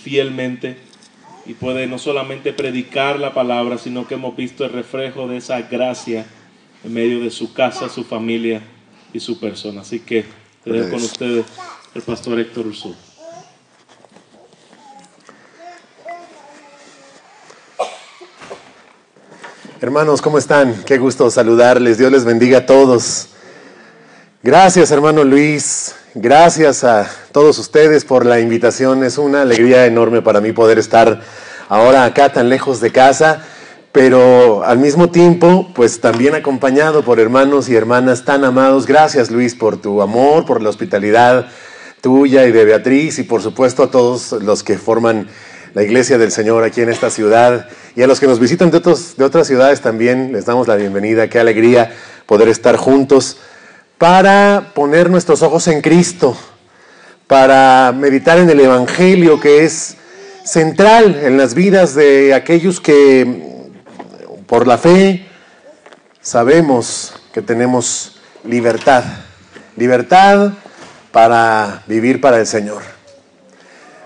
fielmente y puede no solamente predicar la palabra, sino que hemos visto el reflejo de esa gracia en medio de su casa, su familia y su persona. Así que te dejo con ustedes el pastor Héctor Ursú. Hermanos, ¿cómo están? Qué gusto saludarles. Dios les bendiga a todos. Gracias, hermano Luis. Gracias a todos ustedes por la invitación. Es una alegría enorme para mí poder estar ahora acá tan lejos de casa, pero al mismo tiempo, pues también acompañado por hermanos y hermanas tan amados. Gracias, Luis, por tu amor, por la hospitalidad tuya y de Beatriz, y por supuesto a todos los que forman la Iglesia del Señor aquí en esta ciudad, y a los que nos visitan de otras ciudades también les damos la bienvenida. Qué alegría poder estar juntos para poner nuestros ojos en Cristo, para meditar en el Evangelio, que es central en las vidas de aquellos que por la fe sabemos que tenemos libertad para vivir para el Señor.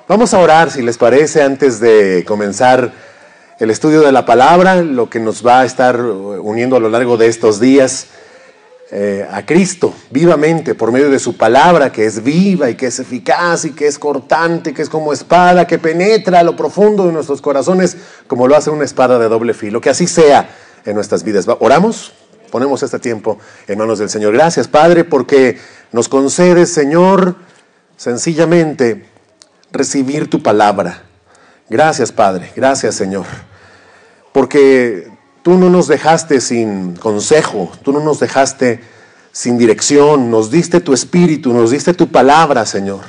Vamos a orar, si les parece, antes de comenzar el estudio de la palabra, lo que nos va a estar uniendo a lo largo de estos días a Cristo vivamente por medio de su palabra, que es viva y que es eficaz y que es cortante, que es como espada que penetra a lo profundo de nuestros corazones como lo hace una espada de doble filo. Que así sea en nuestras vidas. Oramos, ponemos este tiempo en manos del Señor. Gracias, Padre, porque nos concedes, Señor, sencillamente recibir tu palabra. Gracias, Padre, gracias, Señor, porque tú no nos dejaste sin consejo, tú no nos dejaste sin dirección, nos diste tu espíritu, nos diste tu palabra, Señor,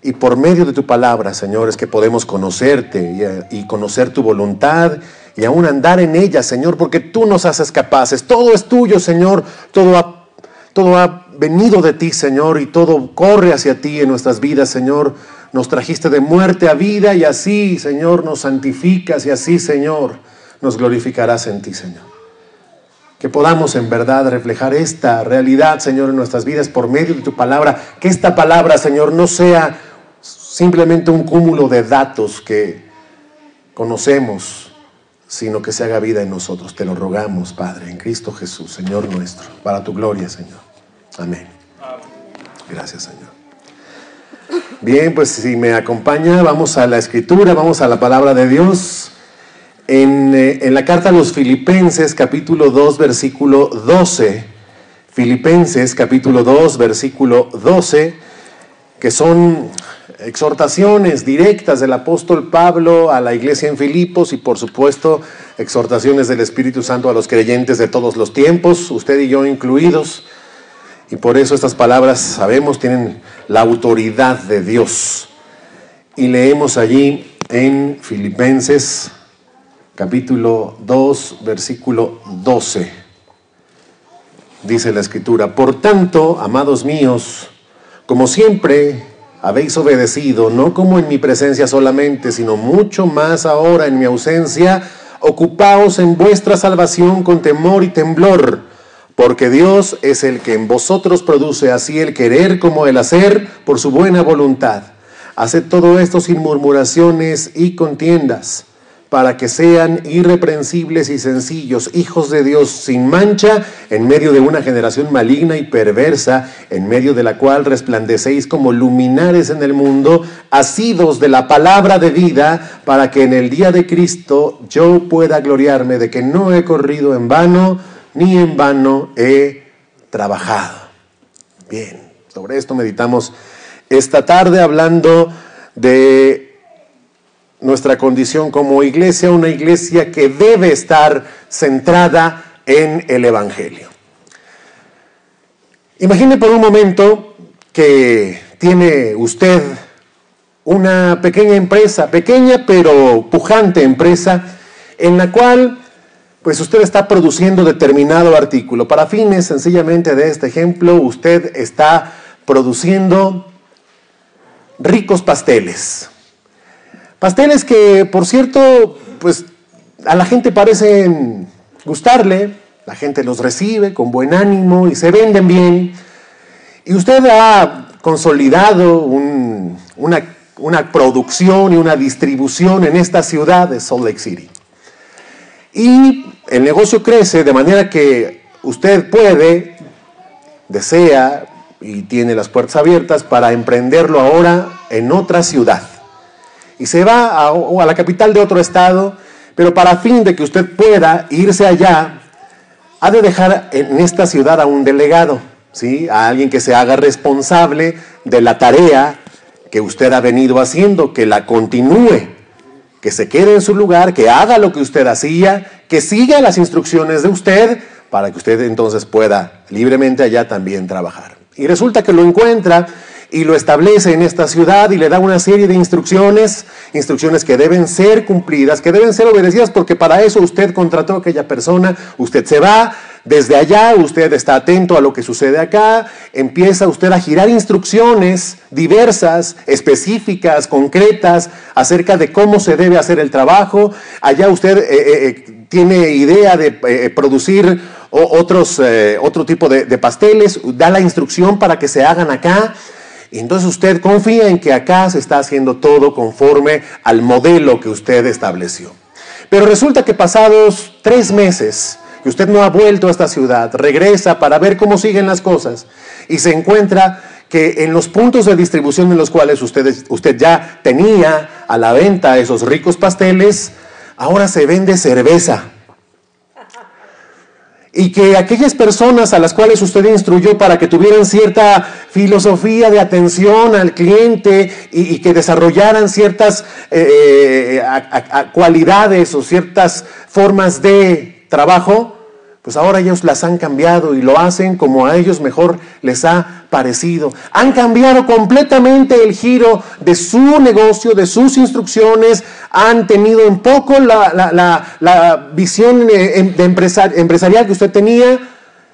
y por medio de tu palabra, Señor, es que podemos conocerte y conocer tu voluntad y aún andar en ella, Señor, porque tú nos haces capaces. Todo es tuyo, Señor, todo ha venido de ti, Señor, y todo corre hacia ti en nuestras vidas, Señor. Nos trajiste de muerte a vida y así, Señor, nos santificas y así, Señor, nos glorificarás en ti, Señor. Que podamos en verdad reflejar esta realidad, Señor, en nuestras vidas por medio de tu palabra. Que esta palabra, Señor, no sea simplemente un cúmulo de datos que conocemos, sino que se haga vida en nosotros. Te lo rogamos, Padre, en Cristo Jesús, Señor nuestro, para tu gloria, Señor. Amén. Gracias, Señor. Bien, pues si me acompaña, vamos a la Escritura, vamos a la palabra de Dios. En la carta a los Filipenses, capítulo 2, versículo 12. Filipenses, capítulo 2, versículo 12, que son exhortaciones directas del apóstol Pablo a la iglesia en Filipos y por supuesto exhortaciones del Espíritu Santo a los creyentes de todos los tiempos, usted y yo incluidos. Y por eso estas palabras, sabemos, tienen la autoridad de Dios. Y leemos allí en Filipenses, capítulo 2, versículo 12. Dice la Escritura: por tanto, amados míos, como siempre habéis obedecido, no como en mi presencia solamente, sino mucho más ahora en mi ausencia, ocupaos en vuestra salvación con temor y temblor, porque Dios es el que en vosotros produce así el querer como el hacer por su buena voluntad. Haced todo esto sin murmuraciones y contiendas, para que sean irreprensibles y sencillos, hijos de Dios sin mancha, en medio de una generación maligna y perversa, en medio de la cual resplandecéis como luminares en el mundo, asidos de la palabra de vida, para que en el día de Cristo yo pueda gloriarme de que no he corrido en vano, ni en vano he trabajado. Bien, sobre esto meditamos esta tarde, hablando de nuestra condición como iglesia, una iglesia que debe estar centrada en el Evangelio. Imagine por un momento que tiene usted una pequeña empresa, pequeña pero pujante empresa, en la cual pues usted está produciendo determinado artículo. Para fines sencillamente de este ejemplo, usted está produciendo ricos pasteles. Pasteles que, por cierto, pues a la gente parecen gustarle, la gente los recibe con buen ánimo y se venden bien. Y usted ha consolidado una una producción y una distribución en esta ciudad de Salt Lake City. Y el negocio crece de manera que usted puede, desea y tiene las puertas abiertas para emprenderlo ahora en otra ciudad. Y se va a la capital de otro estado, pero para fin de que usted pueda irse allá, ha de dejar en esta ciudad a un delegado, ¿sí? A alguien que se haga responsable de la tarea que usted ha venido haciendo, que la continúe, que se quede en su lugar, que haga lo que usted hacía, que siga las instrucciones de usted, para que usted entonces pueda libremente allá también trabajar. Y resulta que lo encuentra y lo establece en esta ciudad y le da una serie de instrucciones que deben ser cumplidas, que deben ser obedecidas, porque para eso usted contrató a aquella persona. Usted se va, desde allá usted está atento a lo que sucede acá, empieza usted a girar instrucciones diversas, específicas, concretas, acerca de cómo se debe hacer el trabajo. Allá usted tiene idea de producir otro tipo de pasteles, da la instrucción para que se hagan acá. Y entonces usted confía en que acá se está haciendo todo conforme al modelo que usted estableció. Pero resulta que pasados 3 meses, que usted no ha vuelto a esta ciudad, regresa para ver cómo siguen las cosas y se encuentra que en los puntos de distribución en los cuales usted ya tenía a la venta esos ricos pasteles, ahora se vende cerveza. Y que aquellas personas a las cuales usted instruyó para que tuvieran cierta filosofía de atención al cliente y que desarrollaran ciertas cualidades o ciertas formas de trabajo, pues ahora ellos las han cambiado y lo hacen como a ellos mejor les ha parecido. Han cambiado completamente el giro de su negocio, de sus instrucciones, han tenido un poco la visión empresarial que usted tenía,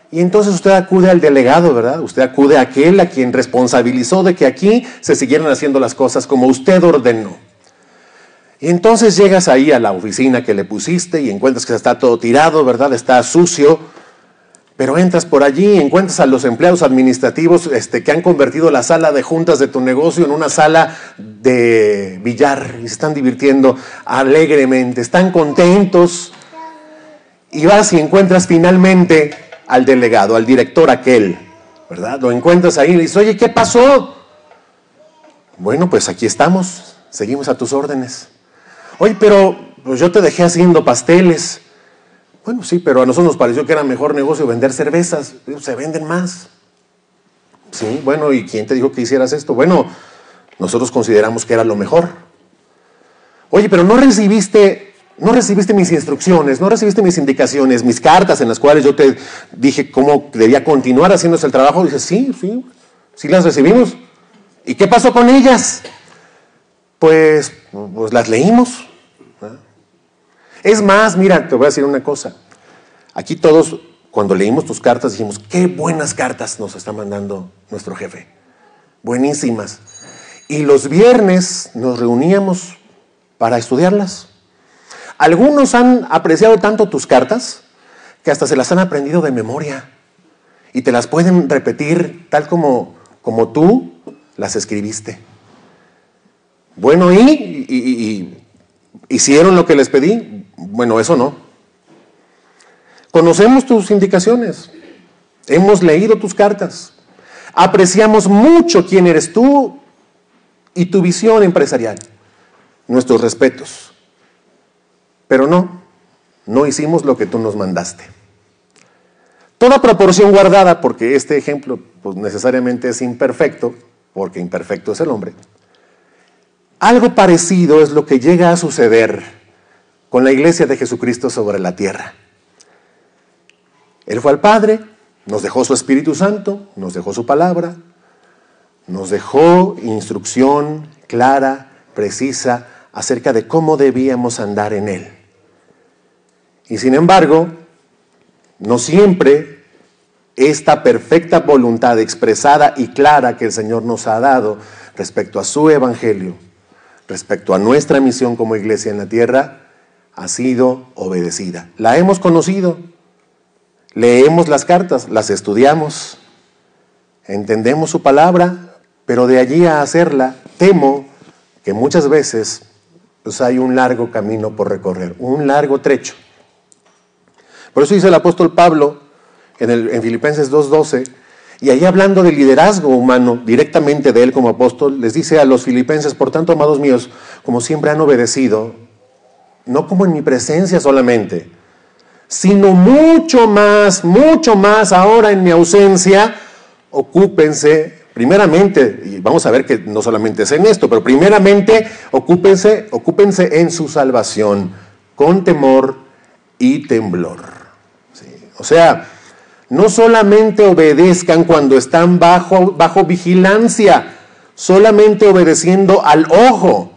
y entonces usted acude al delegado, ¿verdad? Usted acude a aquel a quien responsabilizó de que aquí se siguieran haciendo las cosas como usted ordenó. Y entonces llegas ahí a la oficina que le pusiste y encuentras que está todo tirado, ¿verdad? Está sucio, pero entras por allí y encuentras a los empleados administrativos que han convertido la sala de juntas de tu negocio en una sala de billar y se están divirtiendo alegremente, están contentos. Y vas y encuentras finalmente al delegado, al director aquel, ¿verdad? Lo encuentras ahí y le dices, oye, ¿qué pasó? Bueno, pues aquí estamos, seguimos a tus órdenes. Oye, pero pues yo te dejé haciendo pasteles. Bueno, sí, pero a nosotros nos pareció que era mejor negocio vender cervezas. Se venden más. Sí, bueno, ¿y quién te dijo que hicieras esto? Bueno, nosotros consideramos que era lo mejor. Oye, pero no recibiste mis instrucciones, no recibiste mis indicaciones, mis cartas en las cuales yo te dije cómo debía continuar haciéndose el trabajo. Dices, sí las recibimos. ¿Y qué pasó con ellas? Pues las leímos. Es más, mira, te voy a decir una cosa. Aquí todos, cuando leímos tus cartas, dijimos, qué buenas cartas nos está mandando nuestro jefe. Buenísimas. Y los viernes nos reuníamos para estudiarlas. Algunos han apreciado tanto tus cartas que hasta se las han aprendido de memoria. Y te las pueden repetir tal como tú las escribiste. Bueno, ¿y hicieron lo que les pedí? Bueno, eso no. Conocemos tus indicaciones. Hemos leído tus cartas. Apreciamos mucho quién eres tú y tu visión empresarial. Nuestros respetos. Pero no hicimos lo que tú nos mandaste. Toda proporción guardada, porque este ejemplo pues, necesariamente es imperfecto, porque imperfecto es el hombre. Algo parecido es lo que llega a suceder con la iglesia de Jesucristo sobre la tierra. Él fue al Padre, nos dejó su Espíritu Santo, nos dejó su palabra, nos dejó instrucción clara, precisa, acerca de cómo debíamos andar en Él. Y sin embargo, no siempre esta perfecta voluntad expresada y clara que el Señor nos ha dado respecto a su evangelio, respecto a nuestra misión como iglesia en la tierra, ha sido obedecida. La hemos conocido, leemos las cartas, las estudiamos, entendemos su palabra, pero de allí a hacerla, temo que muchas veces pues hay un largo camino por recorrer, un largo trecho. Por eso dice el apóstol Pablo en Filipenses 2:12, y ahí hablando del liderazgo humano, directamente de él como apóstol, les dice a los filipenses: por tanto, amados míos, como siempre han obedecido, no como en mi presencia solamente, sino mucho más ahora en mi ausencia, ocúpense primeramente, y vamos a ver que no solamente es en esto, pero primeramente ocúpense en su salvación, con temor y temblor. ¿Sí? O sea, no solamente obedezcan cuando están bajo vigilancia, solamente obedeciendo al ojo.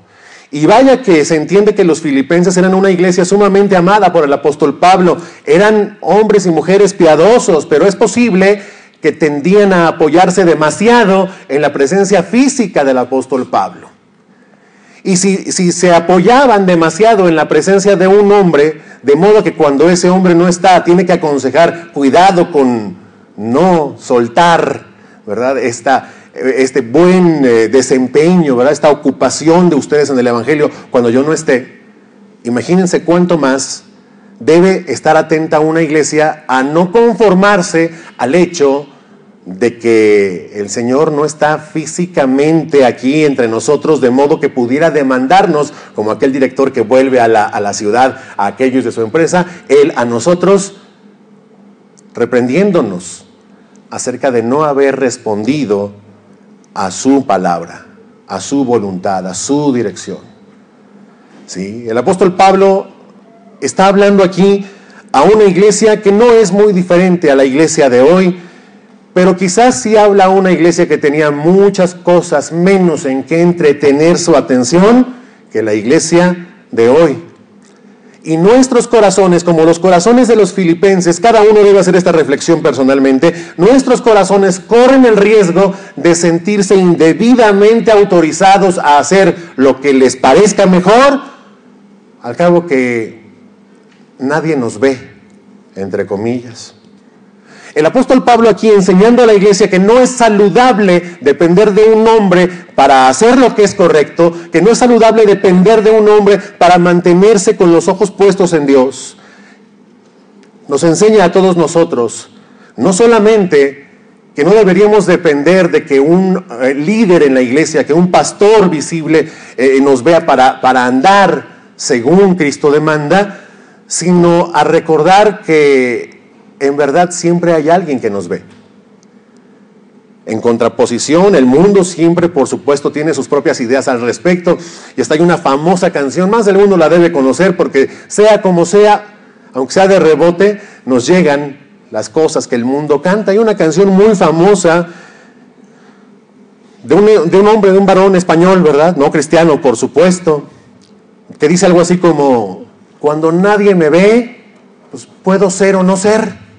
Y vaya que se entiende que los filipenses eran una iglesia sumamente amada por el apóstol Pablo. Eran hombres y mujeres piadosos, pero es posible que tendían a apoyarse demasiado en la presencia física del apóstol Pablo. Y si se apoyaban demasiado en la presencia de un hombre, de modo que cuando ese hombre no está, tiene que aconsejar, cuidado con no soltar, ¿verdad?, este buen desempeño, ¿verdad?, esta ocupación de ustedes en el Evangelio cuando yo no esté. Imagínense cuánto más debe estar atenta una iglesia a no conformarse al hecho de que el Señor no está físicamente aquí entre nosotros, de modo que pudiera demandarnos, como aquel director que vuelve a la ciudad, a aquellos de su empresa, Él a nosotros, reprendiéndonos acerca de no haber respondido a su palabra, a su voluntad, a su dirección. ¿Sí? El apóstol Pablo está hablando aquí a una iglesia que no es muy diferente a la iglesia de hoy, pero quizás sí habla a una iglesia que tenía muchas cosas menos en que entretener su atención que la iglesia de hoy. Y nuestros corazones, como los corazones de los filipenses, cada uno debe hacer esta reflexión personalmente, nuestros corazones corren el riesgo de sentirse indebidamente autorizados a hacer lo que les parezca mejor, al cabo que nadie nos ve, entre comillas. El apóstol Pablo aquí enseñando a la iglesia que no es saludable depender de un hombre para hacer lo que es correcto, que no es saludable depender de un hombre para mantenerse con los ojos puestos en Dios. Nos enseña a todos nosotros, no solamente que no deberíamos depender de que un líder en la iglesia, que un pastor visible nos vea para andar según Cristo demanda, sino a recordar que en verdad siempre hay alguien que nos ve. En contraposición, el mundo siempre, por supuesto, tiene sus propias ideas al respecto, y hasta hay una famosa canción, más del mundo la debe conocer, porque sea como sea, aunque sea de rebote, nos llegan las cosas que el mundo canta. Hay una canción muy famosa de un hombre, de un varón español, ¿verdad? No cristiano, por supuesto, que dice algo así como: cuando nadie me ve, pues puedo ser o no ser.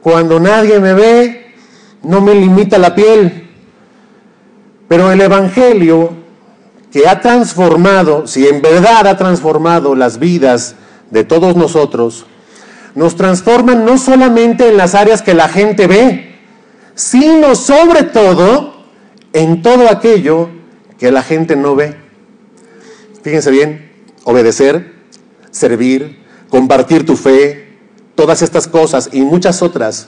Cuando nadie me ve, no me limita la piel. Pero el Evangelio, que ha transformado, si en verdad ha transformado las vidas de todos nosotros, nos transforma no solamente en las áreas que la gente ve, sino sobre todo en todo aquello que la gente no ve. Fíjense bien, obedecer, servir, compartir tu fe, todas estas cosas y muchas otras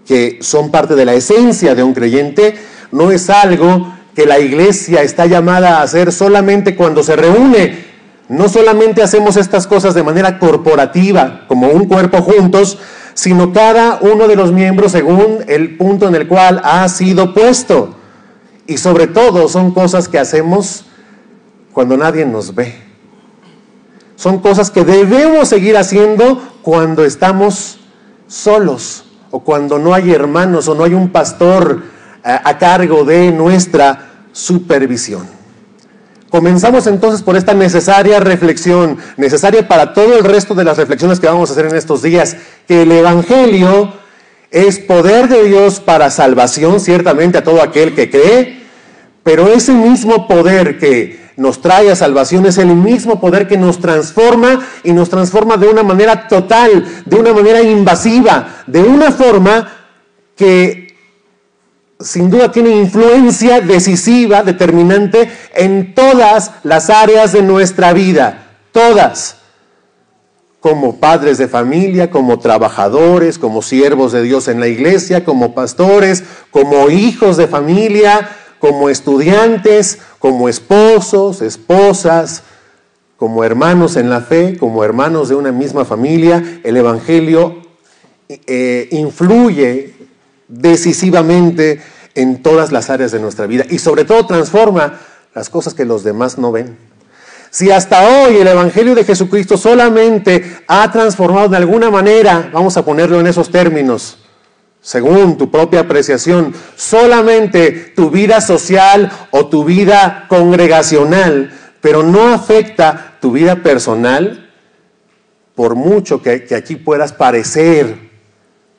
que son parte de la esencia de un creyente, no es algo que la iglesia está llamada a hacer solamente cuando se reúne. No solamente hacemos estas cosas de manera corporativa, como un cuerpo juntos, sino cada uno de los miembros según el punto en el cual ha sido puesto. Y sobre todo son cosas que hacemos cuando nadie nos ve. Son cosas que debemos seguir haciendo cuando estamos solos, o cuando no hay hermanos, o no hay un pastor a cargo de nuestra supervisión. Comenzamos entonces por esta necesaria reflexión, necesaria para todo el resto de las reflexiones que vamos a hacer en estos días, que el Evangelio es poder de Dios para salvación, ciertamente a todo aquel que cree, pero ese mismo poder que nos trae a salvación es el mismo poder que nos transforma, y nos transforma de una manera total, de una manera invasiva, de una forma que sin duda tiene influencia decisiva, determinante en todas las áreas de nuestra vida, todas. Como padres de familia, como trabajadores, como siervos de Dios en la iglesia, como pastores, como hijos de familia, como estudiantes, como esposos, esposas, como hermanos en la fe, como hermanos de una misma familia. El Evangelio influye decisivamente en todas las áreas de nuestra vida y sobre todo transforma las cosas que los demás no ven. Si hasta hoy el Evangelio de Jesucristo solamente ha transformado de alguna manera, vamos a ponerlo en esos términos, según tu propia apreciación, solamente tu vida social o tu vida congregacional, pero no afecta tu vida personal, por mucho que aquí puedas parecer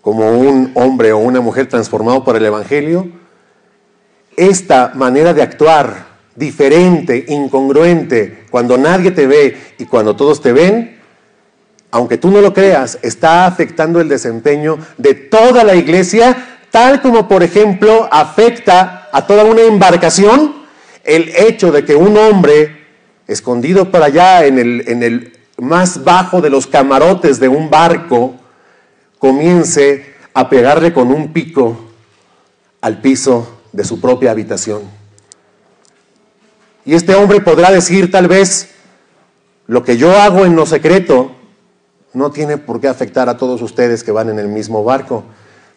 como un hombre o una mujer transformado por el Evangelio, esta manera de actuar diferente, incongruente, cuando nadie te ve y cuando todos te ven, aunque tú no lo creas, está afectando el desempeño de toda la iglesia, tal como por ejemplo afecta a toda una embarcación el hecho de que un hombre escondido por allá en el más bajo de los camarotes de un barco comience a pegarle con un pico al piso de su propia habitación. Y este hombre podrá decir tal vez, lo que yo hago en lo secreto no tiene por qué afectar a todos ustedes que van en el mismo barco.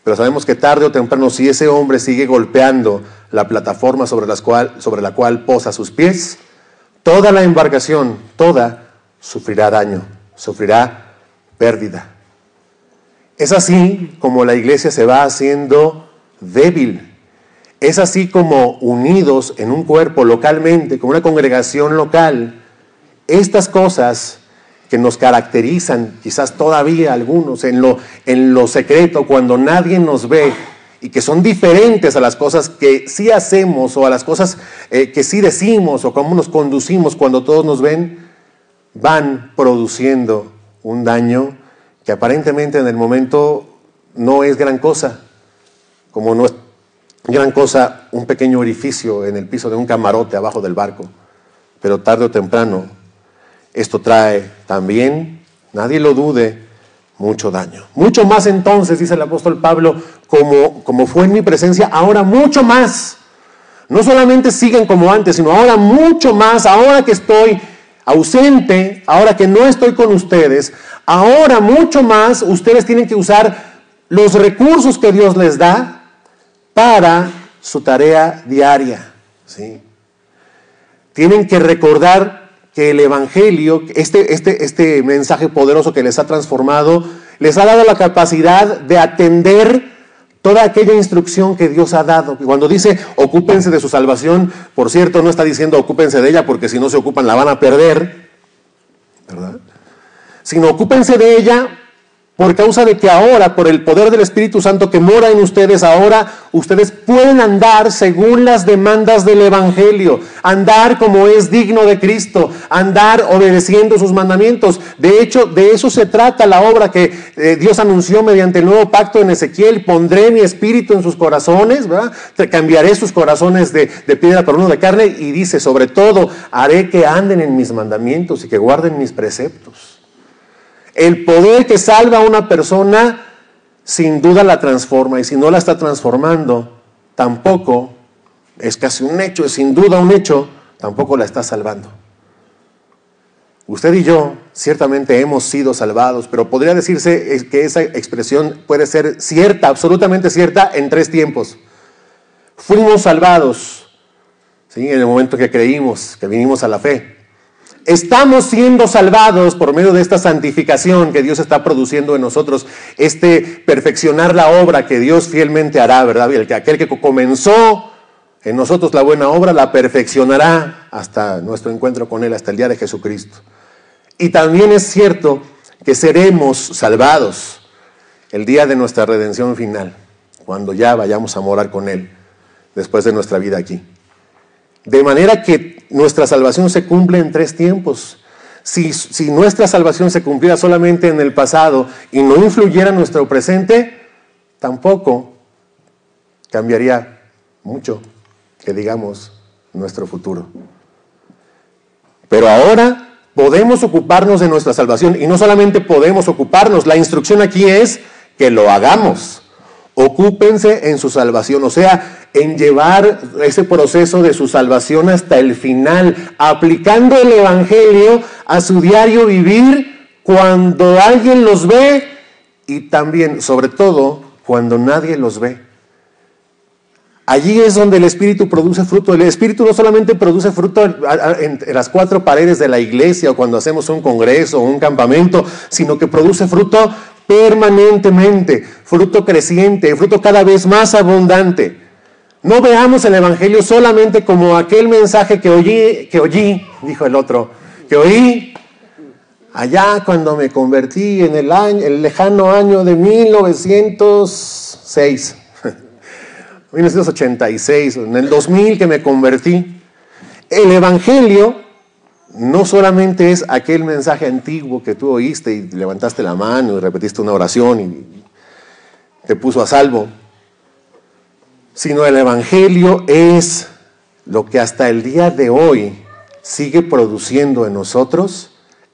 Pero sabemos que tarde o temprano, si ese hombre sigue golpeando la plataforma sobre la cual posa sus pies, toda la embarcación, toda, sufrirá daño, sufrirá pérdida. Es así como la iglesia se va haciendo débil. Es así como unidos en un cuerpo localmente, como una congregación local, estas cosas que nos caracterizan, quizás todavía algunos, en lo secreto, cuando nadie nos ve, y que son diferentes a las cosas que sí hacemos o a las cosas que sí decimos o cómo nos conducimos cuando todos nos ven, van produciendo un daño que aparentemente en el momento no es gran cosa, como no es gran cosa un pequeño orificio en el piso de un camarote abajo del barco, pero tarde o temprano esto trae también, nadie lo dude, mucho daño. Mucho más entonces, dice el apóstol Pablo, como fue en mi presencia, ahora mucho más. No solamente siguen como antes, sino ahora mucho más, ahora que estoy ausente, ahora que no estoy con ustedes, ahora mucho más ustedes tienen que usar los recursos que Dios les da para su tarea diaria, ¿sí? Tienen que recordar que el Evangelio, este mensaje poderoso que les ha transformado, les ha dado la capacidad de atender toda aquella instrucción que Dios ha dado. Cuando dice ocúpense de su salvación, por cierto, no está diciendo ocúpense de ella porque si no se ocupan la van a perder, ¿verdad? Sino ocúpense de ella por causa de que ahora, por el poder del Espíritu Santo que mora en ustedes, ahora ustedes pueden andar según las demandas del Evangelio, andar como es digno de Cristo, andar obedeciendo sus mandamientos. De hecho, de eso se trata la obra que Dios anunció mediante el nuevo pacto en Ezequiel: pondré mi espíritu en sus corazones, ¿verdad? Cambiaré sus corazones de piedra por uno de carne, y dice, sobre todo, haré que anden en mis mandamientos y que guarden mis preceptos. El poder que salva a una persona sin duda la transforma, y si no la está transformando, tampoco, es casi un hecho, es sin duda un hecho, tampoco la está salvando. Usted y yo ciertamente hemos sido salvados, pero podría decirse que esa expresión puede ser cierta, absolutamente cierta, en 3 tiempos. Fuimos salvados, ¿sí?, en el momento que creímos, que vinimos a la fe. Estamos siendo salvados por medio de esta santificación que Dios está produciendo en nosotros, perfeccionar la obra que Dios fielmente hará, ¿verdad? Y aquel que comenzó en nosotros la buena obra la perfeccionará hasta nuestro encuentro con Él, hasta el día de Jesucristo. Y también es cierto que seremos salvados el día de nuestra redención final, cuando ya vayamos a morar con Él después de nuestra vida aquí. De manera que nuestra salvación se cumple en 3 tiempos. Si nuestra salvación se cumpliera solamente en el pasado y no influyera en nuestro presente, tampoco cambiaría mucho, que digamos, nuestro futuro. Pero ahora podemos ocuparnos de nuestra salvación, y no solamente podemos ocuparnos, la instrucción aquí es que lo hagamos. Ocúpense en su salvación, o sea, en llevar ese proceso de su salvación hasta el final, aplicando el Evangelio a su diario vivir cuando alguien los ve y también, sobre todo, cuando nadie los ve. Allí es donde el Espíritu produce fruto. El Espíritu no solamente produce fruto en las cuatro paredes de la iglesia o cuando hacemos un congreso o un campamento, sino que produce fruto permanentemente, fruto creciente, fruto cada vez más abundante. No veamos el Evangelio solamente como aquel mensaje que oí, dijo el otro, que oí allá cuando me convertí en el lejano año de 1906. 1986, en el 2000 que me convertí. El Evangelio no solamente es aquel mensaje antiguo que tú oíste y levantaste la mano y repetiste una oración y te puso a salvo, sino el Evangelio es lo que hasta el día de hoy sigue produciendo en nosotros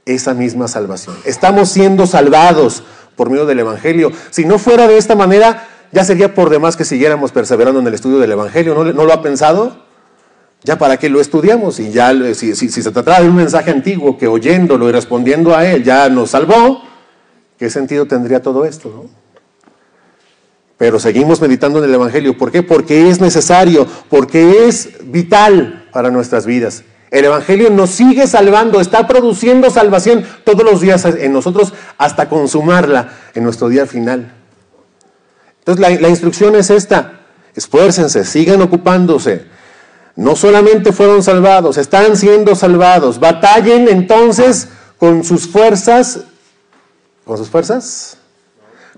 esa misma salvación. Estamos siendo salvados por medio del Evangelio. Si no fuera de esta manera, ya sería por demás que siguiéramos perseverando en el estudio del Evangelio. ¿No lo ha pensado? ¿Ya para qué lo estudiamos? Y ya, si se tratara de un mensaje antiguo que oyéndolo y respondiendo a él ya nos salvó, ¿qué sentido tendría todo esto, no? Pero seguimos meditando en el Evangelio. ¿Por qué? Porque es necesario, porque es vital para nuestras vidas. El Evangelio nos sigue salvando, está produciendo salvación todos los días en nosotros hasta consumarla en nuestro día final. Entonces la instrucción es esta: esfuércense, sigan ocupándose. No solamente fueron salvados, están siendo salvados. Batallen entonces con sus fuerzas. ¿Con sus fuerzas?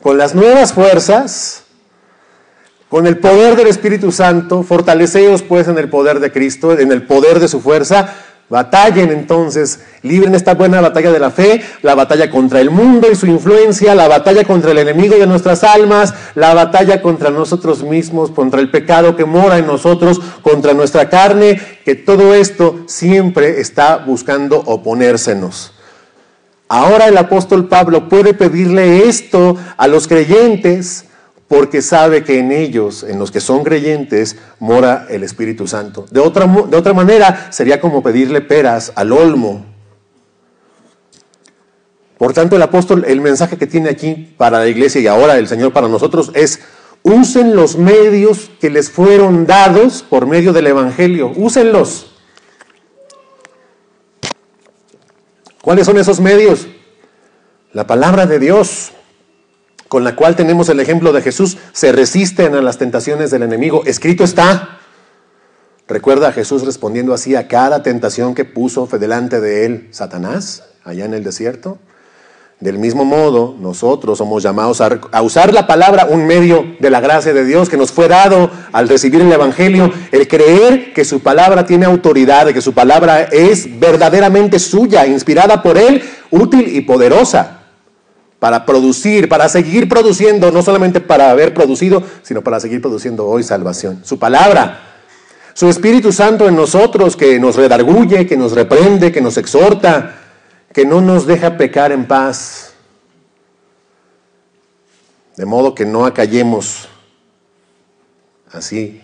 Con las nuevas fuerzas, con el poder del Espíritu Santo. Fortaleceos pues en el poder de Cristo, en el poder de su fuerza. Batallen entonces, libren esta buena batalla de la fe, la batalla contra el mundo y su influencia, la batalla contra el enemigo de nuestras almas, la batalla contra nosotros mismos, contra el pecado que mora en nosotros, contra nuestra carne, que todo esto siempre está buscando oponérsenos. Ahora el apóstol Pablo puede pedirle esto a los creyentes porque sabe que en ellos, en los que son creyentes, mora el Espíritu Santo. De otra manera, sería como pedirle peras al olmo. Por tanto, el apóstol, el mensaje que tiene aquí para la iglesia y ahora el Señor para nosotros es: usen los medios que les fueron dados por medio del Evangelio. Úsenlos. ¿Cuáles son esos medios? La palabra de Dios, con la cual tenemos el ejemplo de Jesús. Se resisten a las tentaciones del enemigo. Escrito está. Recuerda a Jesús respondiendo así a cada tentación que puso delante de él Satanás, allá en el desierto. Del mismo modo, nosotros somos llamados a usar la palabra, un medio de la gracia de Dios que nos fue dado al recibir el Evangelio, el creer que su palabra tiene autoridad, que su palabra es verdaderamente suya, inspirada por él, útil y poderosa. Para producir, para seguir produciendo, no solamente para haber producido, sino para seguir produciendo hoy salvación. Su palabra, su Espíritu Santo en nosotros, que nos redarguye, que nos reprende, que nos exhorta, que no nos deja pecar en paz. De modo que no acallemos así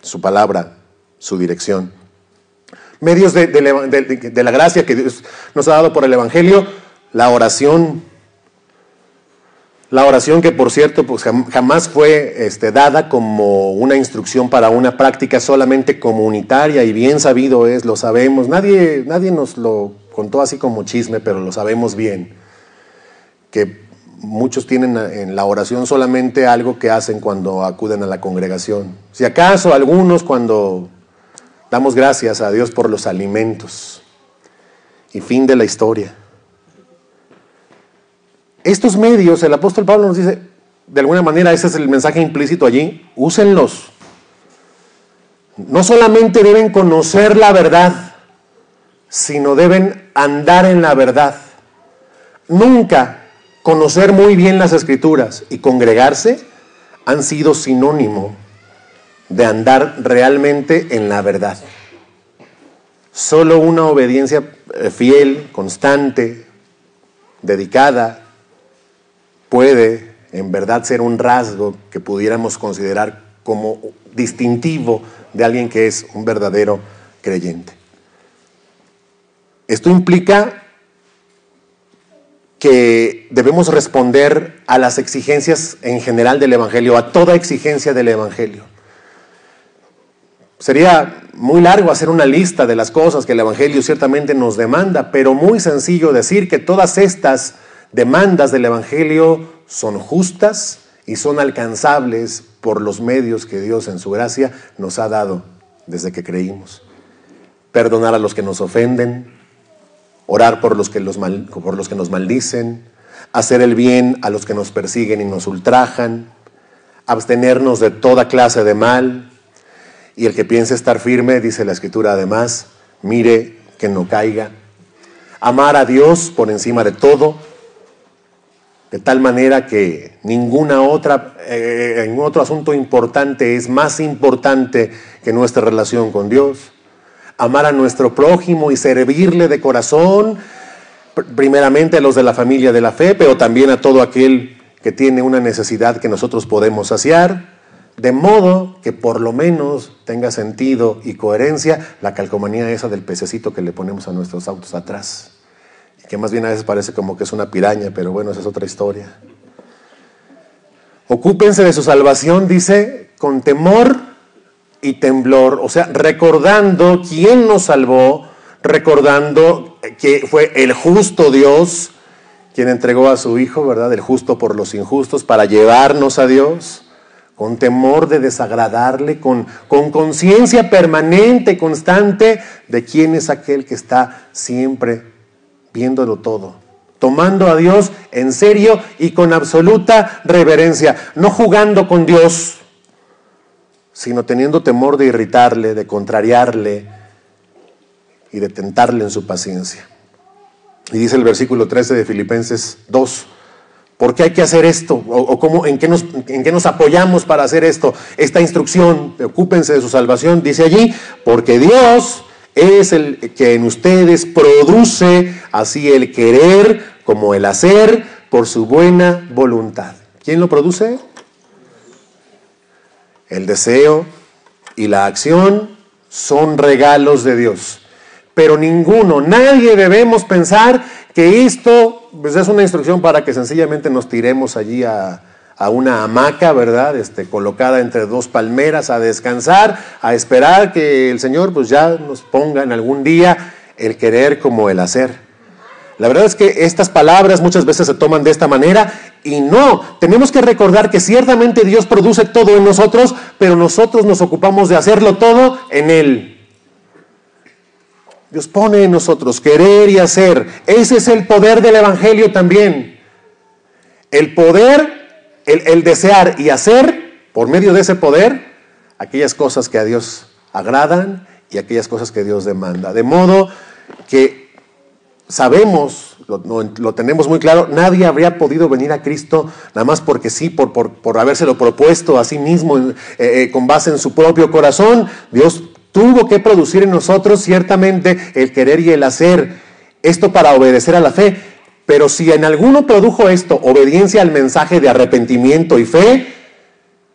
su palabra, su dirección. Medios de la gracia que Dios nos ha dado por el Evangelio. La oración que por cierto pues jamás fue dada como una instrucción para una práctica solamente comunitaria, y bien sabido es, lo sabemos, nadie nos lo contó así como chisme, pero lo sabemos bien, que muchos tienen en la oración solamente algo que hacen cuando acuden a la congregación. Si acaso algunos cuando damos gracias a Dios por los alimentos, y fin de la historia. Estos medios, el apóstol Pablo nos dice, de alguna manera ese es el mensaje implícito allí, úsenlos. No solamente deben conocer la verdad, sino deben andar en la verdad. Nunca conocer muy bien las Escrituras y congregarse han sido sinónimo de andar realmente en la verdad. Solo una obediencia fiel, constante, dedicada, puede en verdad ser un rasgo que pudiéramos considerar como distintivo de alguien que es un verdadero creyente. Esto implica que debemos responder a las exigencias en general del Evangelio, a toda exigencia del Evangelio. Sería muy largo hacer una lista de las cosas que el Evangelio ciertamente nos demanda, pero muy sencillo decir que todas estas demandas del Evangelio son justas y son alcanzables por los medios que Dios en su gracia nos ha dado desde que creímos. Perdonar a los que nos ofenden, orar por los que nos maldicen, hacer el bien a los que nos persiguen y nos ultrajan, abstenernos de toda clase de mal. Y el que piense estar firme, dice la Escritura además, mire que no caiga. Amar a Dios por encima de todo, de tal manera que ningún otro asunto importante es más importante que nuestra relación con Dios. Amar a nuestro prójimo y servirle de corazón, primeramente a los de la familia de la fe, pero también a todo aquel que tiene una necesidad que nosotros podemos saciar. De modo que por lo menos tenga sentido y coherencia la calcomanía esa del pececito que le ponemos a nuestros autos atrás. Y que más bien a veces parece como que es una piraña, pero bueno, esa es otra historia. Ocúpense de su salvación, dice, con temor y temblor. O sea, recordando quién nos salvó, recordando que fue el justo Dios quien entregó a su Hijo, ¿verdad? El justo por los injustos para llevarnos a Dios. Con temor de desagradarle, con conciencia permanente, constante de quién es aquel que está siempre viéndolo todo, tomando a Dios en serio y con absoluta reverencia, no jugando con Dios, sino teniendo temor de irritarle, de contrariarle y de tentarle en su paciencia. Y dice el versículo 13 de Filipenses 2, ¿por qué hay que hacer esto? ¿O cómo, en qué nos apoyamos para hacer esto? Esta instrucción, ocúpense de su salvación, dice allí, porque Dios es el que en ustedes produce así el querer como el hacer por su buena voluntad. ¿Quién lo produce? El deseo y la acción son regalos de Dios. Pero nadie debemos pensar que esto pues es una instrucción para que sencillamente nos tiremos allí a una hamaca, ¿verdad? Colocada entre dos palmeras a descansar, a esperar que el Señor pues ya nos ponga en algún día el querer como el hacer. La verdad es que estas palabras muchas veces se toman de esta manera y no, tenemos que recordar que ciertamente Dios produce todo en nosotros, pero nosotros nos ocupamos de hacerlo todo en Él. Dios pone en nosotros querer y hacer. Ese es el poder del Evangelio también. El poder, el desear y hacer, por medio de ese poder, aquellas cosas que a Dios agradan y aquellas cosas que Dios demanda. De modo que sabemos, lo tenemos muy claro, nadie habría podido venir a Cristo nada más porque sí, por habérselo propuesto a sí mismo, con base en su propio corazón. Dios tuvo que producir en nosotros ciertamente el querer y el hacer, esto para obedecer a la fe. Pero si en alguno produjo esto, obediencia al mensaje de arrepentimiento y fe,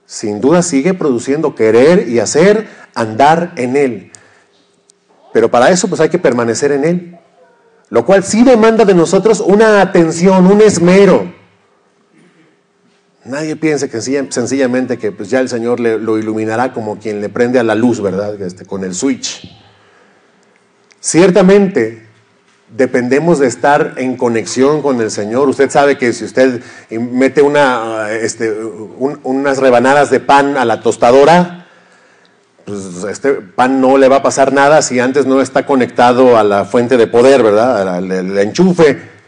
sin duda sigue produciendo querer y hacer, andar en Él. Pero para eso pues hay que permanecer en Él, lo cual sí demanda de nosotros una atención, un esmero. Nadie piense que sencillamente que pues ya el Señor lo iluminará como quien le prende a la luz, ¿verdad? Con el switch. Ciertamente dependemos de estar en conexión con el Señor. Usted sabe que si usted mete unas rebanadas de pan a la tostadora, pues este pan no le va a pasar nada si antes no está conectado a la fuente de poder, ¿verdad? Al enchufe.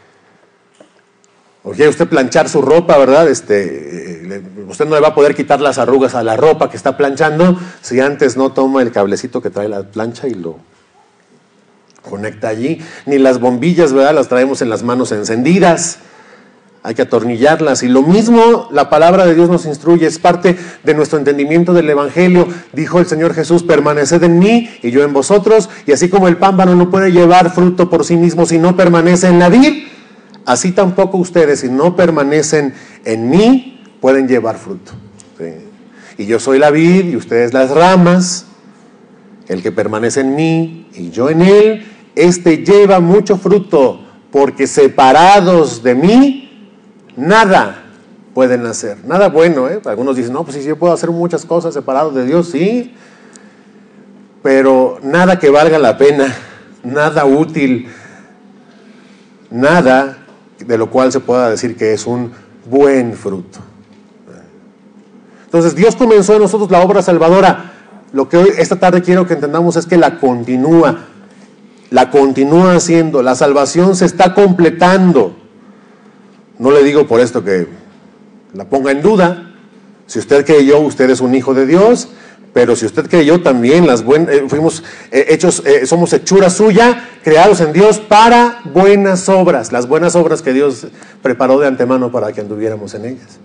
O quiere usted planchar su ropa, ¿verdad? Usted no le va a poder quitar las arrugas a la ropa que está planchando si antes no toma el cablecito que trae la plancha y lo conecta allí. Ni las bombillas, ¿verdad? Las traemos en las manos encendidas. hay que atornillarlas. Y lo mismo la palabra de Dios nos instruye, es parte de nuestro entendimiento del Evangelio. Dijo el Señor Jesús: permaneced en mí y yo en vosotros, y así como el pámpano no puede llevar fruto por sí mismo si no permanece en la vid, así tampoco ustedes, si no permanecen en mí, pueden llevar fruto. ¿Sí? Y yo soy la vid y ustedes las ramas. El que permanece en mí y yo en él, este lleva mucho fruto, porque separados de mí nada pueden hacer. Nada bueno, ¿eh? Algunos dicen: no, pues sí, yo puedo hacer muchas cosas separados de Dios, sí, pero nada que valga la pena, nada útil, nada de lo cual se pueda decir que es un buen fruto. Entonces Dios comenzó en nosotros la obra salvadora. Lo que hoy, esta tarde, quiero que entendamos es que la continúa haciendo. La salvación se está completando. No le digo por esto que la ponga en duda. Si usted creyó, usted es un hijo de Dios. Pero si usted creyó también, fuimos hechos, somos hechura suya, creados en Dios para buenas obras. Las buenas obras que Dios preparó de antemano para que anduviéramos en ellas.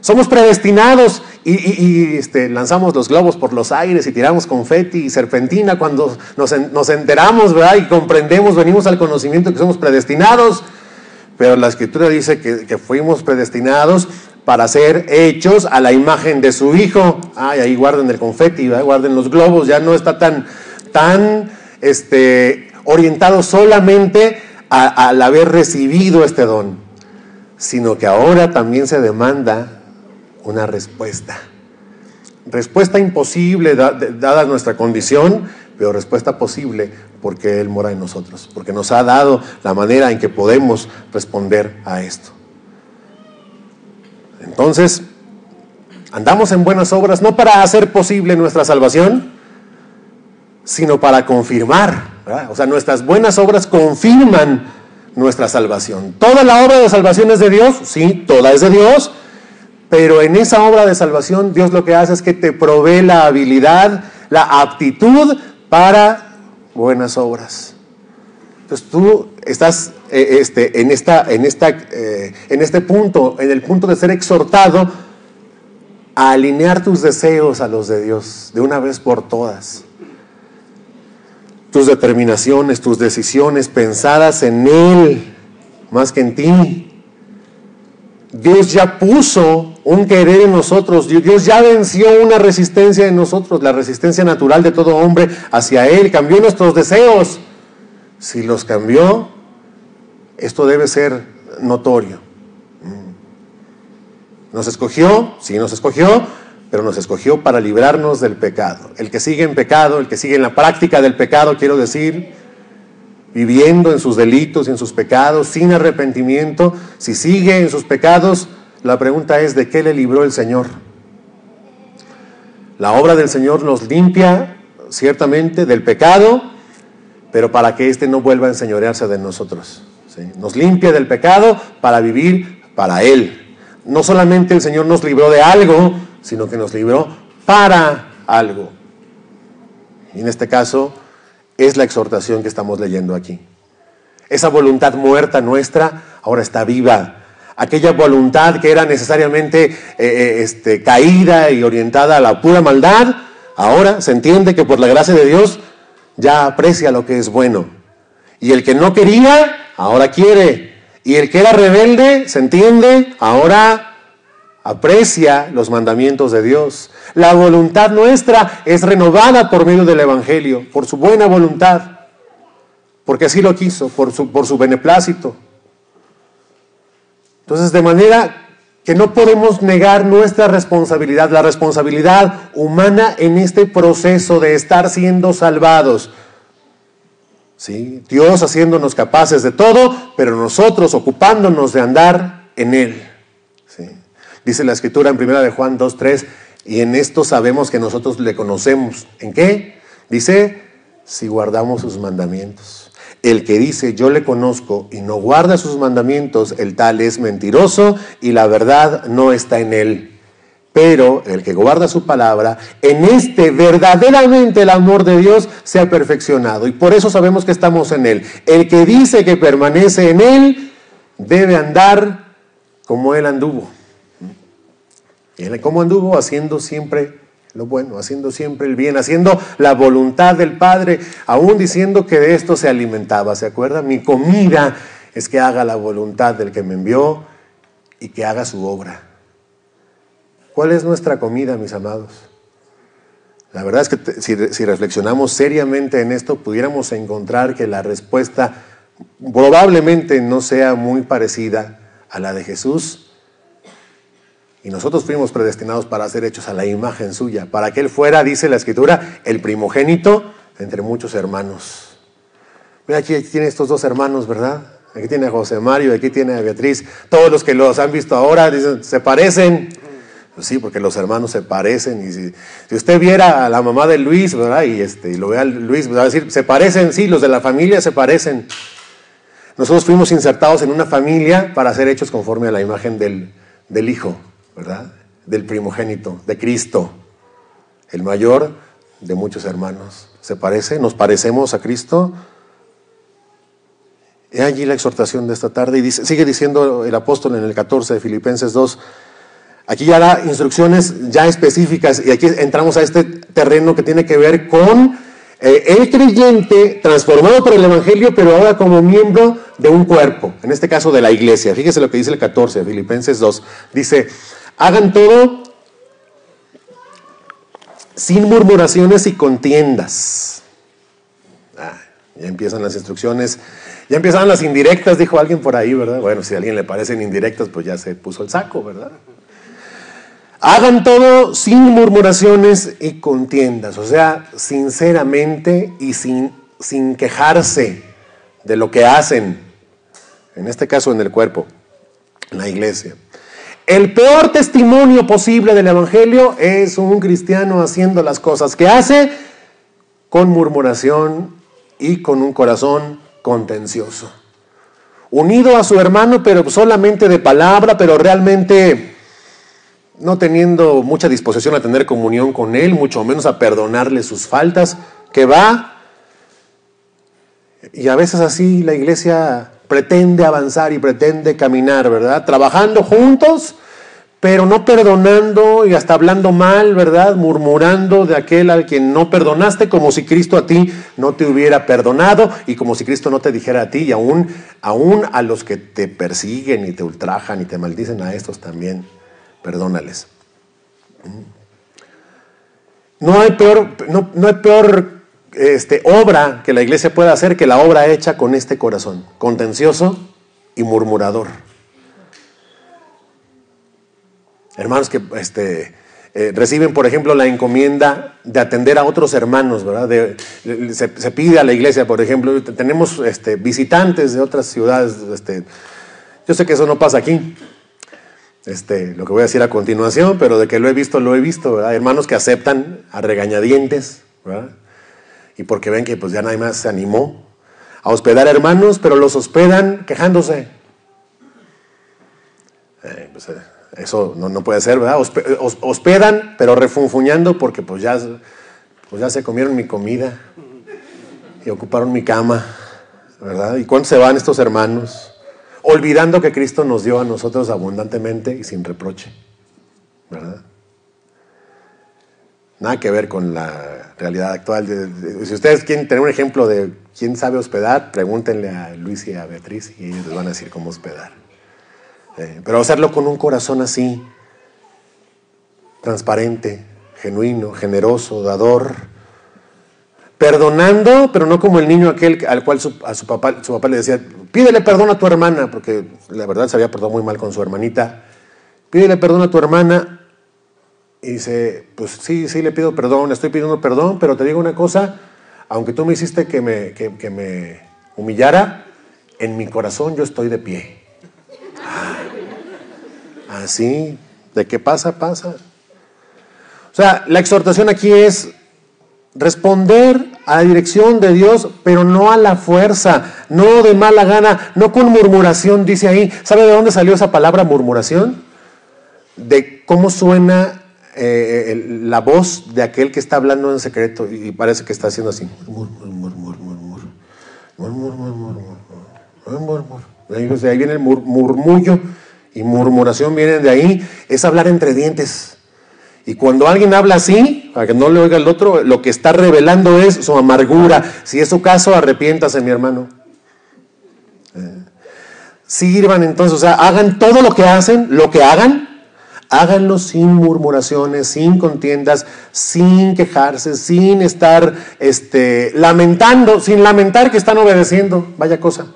Somos predestinados y lanzamos los globos por los aires y tiramos confeti y serpentina cuando nos enteramos, ¿verdad? Y comprendemos, venimos al conocimiento que somos predestinados. Pero la Escritura dice que fuimos predestinados para ser hechos a la imagen de su Hijo. Ay, ahí guarden el confeti, ¿verdad? Guarden los globos. Ya no está tan orientado solamente al haber recibido este don, sino que ahora también se demanda una respuesta. Respuesta imposible dada nuestra condición, pero respuesta posible porque Él mora en nosotros, porque nos ha dado la manera en que podemos responder a esto. Entonces, andamos en buenas obras no para hacer posible nuestra salvación, sino para confirmar, ¿verdad? O sea, nuestras buenas obras confirman nuestra salvación. ¿Toda la obra de salvación es de Dios? Sí, toda es de Dios. Pero en esa obra de salvación, Dios lo que hace es que te provee la habilidad, la aptitud para buenas obras. Entonces tú estás en este punto, en el punto de ser exhortado a alinear tus deseos a los de Dios, de una vez por todas. Tus determinaciones, tus decisiones pensadas en Él, más que en ti. Dios ya puso un querer en nosotros. Dios ya venció una resistencia en nosotros, la resistencia natural de todo hombre hacia Él. Cambió nuestros deseos. Si los cambió, esto debe ser notorio. ¿Nos escogió? Sí, nos escogió, pero nos escogió para librarnos del pecado. El que sigue en pecado, el que sigue en la práctica del pecado, quiero decir, viviendo en sus delitos y en sus pecados, sin arrepentimiento, si sigue en sus pecados, la pregunta es: ¿de qué le libró el Señor? La obra del Señor nos limpia, ciertamente, del pecado, pero para que éste no vuelva a enseñorearse de nosotros, ¿sí? Nos limpia del pecado para vivir para Él. No solamente el Señor nos libró de algo, sino que nos libró para algo. Y en este caso es la exhortación que estamos leyendo aquí. Esa voluntad muerta nuestra ahora está viva. Aquella voluntad que era necesariamente caída y orientada a la pura maldad, ahora se entiende que por la gracia de Dios ya aprecia lo que es bueno. Y el que no quería, ahora quiere. Y el que era rebelde, se entiende, ahora aprecia los mandamientos de Dios. La voluntad nuestra es renovada por medio del Evangelio, por su buena voluntad, porque así lo quiso, por su beneplácito. Entonces, de manera que no podemos negar nuestra responsabilidad, la responsabilidad humana en este proceso de estar siendo salvados. ¿Sí? Dios haciéndonos capaces de todo, pero nosotros ocupándonos de andar en Él. ¿Sí? Dice la Escritura en 1 Juan 2:3, y en esto sabemos que nosotros le conocemos. ¿En qué? Dice, si guardamos sus mandamientos. El que dice yo le conozco y no guarda sus mandamientos, el tal es mentiroso y la verdad no está en él. Pero el que guarda su palabra, en este verdaderamente el amor de Dios se ha perfeccionado. Y por eso sabemos que estamos en Él. El que dice que permanece en Él debe andar como Él anduvo. ¿Cómo anduvo? Haciendo siempre lo bueno, haciendo siempre el bien, haciendo la voluntad del Padre, aún diciendo que de esto se alimentaba. ¿Se acuerdan? Mi comida es que haga la voluntad del que me envió y que haga su obra. ¿Cuál es nuestra comida, mis amados? La verdad es que si reflexionamos seriamente en esto, pudiéramos encontrar que la respuesta probablemente no sea muy parecida a la de Jesús. Y nosotros fuimos predestinados para ser hechos a la imagen suya, para que Él fuera, dice la Escritura, el primogénito entre muchos hermanos. Mira, aquí tiene estos dos hermanos, ¿verdad? Aquí tiene a José Mario, aquí tiene a Beatriz. Todos los que los han visto ahora dicen, ¿se parecen? Pues sí, porque los hermanos se parecen. Y si usted viera a la mamá de Luis, ¿verdad? Y lo ve a Luis, va a decir, ¿se parecen? Sí, los de la familia se parecen. Nosotros fuimos insertados en una familia para ser hechos conforme a la imagen del Hijo, ¿verdad? Del primogénito, de Cristo, el mayor de muchos hermanos. ¿Se parece? ¿Nos parecemos a Cristo? He allí la exhortación de esta tarde, y sigue diciendo el apóstol en el 14 de Filipenses 2. Aquí ya da instrucciones ya específicas, y aquí entramos a este terreno que tiene que ver con el creyente transformado por el Evangelio, pero ahora como miembro de un cuerpo, en este caso de la iglesia. Fíjese lo que dice el 14 de Filipenses 2. Dice, hagan todo sin murmuraciones y contiendas. Ya empiezan las instrucciones, ya empiezan las indirectas, dijo alguien por ahí, ¿verdad? Bueno, si a alguien le parecen indirectas, pues ya se puso el saco, ¿verdad? Hagan todo sin murmuraciones y contiendas, o sea, sinceramente y sin quejarse de lo que hacen, en este caso en el cuerpo, en la iglesia. El peor testimonio posible del Evangelio es un cristiano haciendo las cosas que hace con murmuración y con un corazón contencioso. Unido a su hermano, pero solamente de palabra, pero realmente no teniendo mucha disposición a tener comunión con él, mucho menos a perdonarle sus faltas, que va. Y a veces así la iglesia pretende avanzar y pretende caminar, ¿verdad? Trabajando juntos, pero no perdonando y hasta hablando mal, ¿verdad? Murmurando de aquel al quien no perdonaste, como si Cristo a ti no te hubiera perdonado y como si Cristo no te dijera a ti, y aún a los que te persiguen y te ultrajan y te maldicen, a estos también perdónales. No hay peor obra que la iglesia pueda hacer que la obra hecha con este corazón, contencioso y murmurador. Hermanos que reciben, por ejemplo, la encomienda de atender a otros hermanos, ¿verdad? Se pide a la iglesia, por ejemplo, tenemos visitantes de otras ciudades. Yo sé que eso no pasa aquí. Lo que voy a decir a continuación, pero de que lo he visto, ¿verdad? Hermanos que aceptan a regañadientes, ¿verdad? Y porque ven que pues ya nadie más se animó a hospedar hermanos, pero los hospedan quejándose. Eso no puede ser, ¿verdad? Hospedan, pero refunfuñando porque pues ya se comieron mi comida y ocuparon mi cama, ¿verdad? ¿Y cuánto se van estos hermanos? Olvidando que Cristo nos dio a nosotros abundantemente y sin reproche, ¿verdad? Nada que ver con la realidad actual. Si ustedes quieren tener un ejemplo de quién sabe hospedar, pregúntenle a Luis y a Beatriz y ellos les van a decir cómo hospedar. Pero hacerlo con un corazón así, transparente, genuino, generoso, dador, perdonando, pero no como el niño aquel al cual su papá le decía, pídele perdón a tu hermana, porque la verdad se había portado muy mal con su hermanita. Pídele perdón a tu hermana. Y dice, pues sí, le pido perdón, estoy pidiendo perdón, pero te digo una cosa, aunque tú me hiciste que me humillara, en mi corazón yo estoy de pie. Así, de que pasa. O sea, la exhortación aquí es responder a la dirección de Dios, pero no a la fuerza, no de mala gana, no con murmuración, dice ahí. ¿Sabe de dónde salió esa palabra murmuración? De cómo suena la voz de aquel que está hablando en secreto y parece que está haciendo así. Ahí viene el murmullo y murmuración vienen de ahí, es hablar entre dientes. Y cuando alguien habla así, para que no le oiga el otro, lo que está revelando es su amargura. Si es su caso, arrepiéntase, mi hermano. Sirvan entonces, o sea, hagan todo lo que hacen, lo que hagan, háganlo sin murmuraciones, sin contiendas, sin quejarse, sin estar lamentando, sin lamentar que están obedeciendo. Vaya cosa.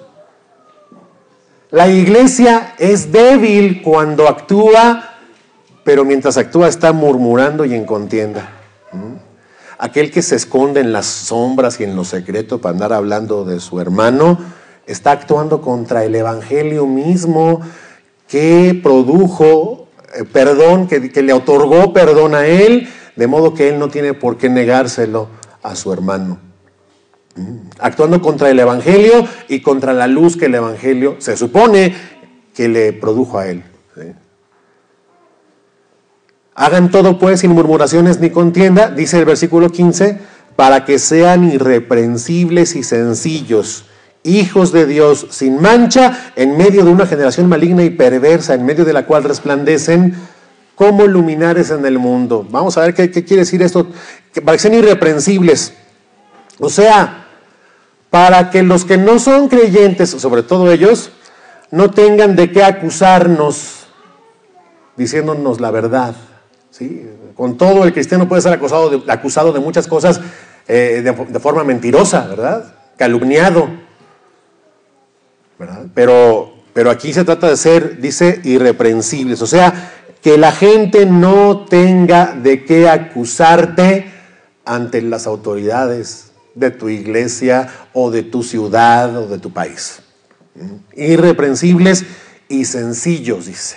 La iglesia es débil cuando actúa, pero mientras actúa está murmurando y en contienda. Aquel que se esconde en las sombras y en lo secreto para andar hablando de su hermano, está actuando contra el evangelio mismo que produjo perdón, que le otorgó perdón a él, de modo que él no tiene por qué negárselo a su hermano. Actuando contra el evangelio y contra la luz que el evangelio se supone que le produjo a él. ¿Sí? Hagan todo pues sin murmuraciones ni contienda, dice el versículo 15, para que sean irreprensibles y sencillos, hijos de Dios sin mancha, en medio de una generación maligna y perversa, en medio de la cual resplandecen como luminares en el mundo. Vamos a ver qué quiere decir esto, para que sean irreprensibles. O sea, para que los que no son creyentes, sobre todo ellos, no tengan de qué acusarnos, diciéndonos la verdad. ¿Sí? Con todo, el cristiano puede ser acusado de muchas cosas de forma mentirosa, ¿verdad? Calumniado, ¿verdad? Pero aquí se trata de ser, dice, irreprensibles. O sea, que la gente no tenga de qué acusarte ante las autoridades de tu iglesia o de tu ciudad o de tu país. Irreprensibles y sencillos, dice.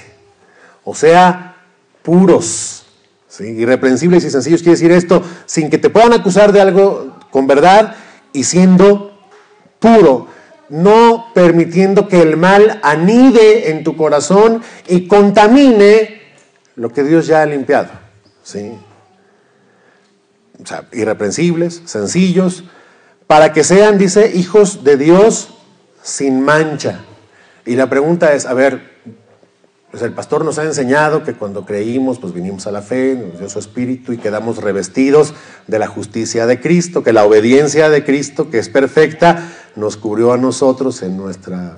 O sea, puros. ¿Sí? Irreprensibles y sencillos quiere decir esto, sin que te puedan acusar de algo con verdad y siendo puro, no permitiendo que el mal anide en tu corazón y contamine lo que Dios ya ha limpiado. ¿Sí? O sea, irreprensibles, sencillos, para que sean, dice, hijos de Dios sin mancha. Y la pregunta es, a ver, pues el pastor nos ha enseñado que cuando creímos, pues vinimos a la fe, nos dio su espíritu y quedamos revestidos de la justicia de Cristo, que la obediencia de Cristo, que es perfecta, nos cubrió a nosotros en nuestra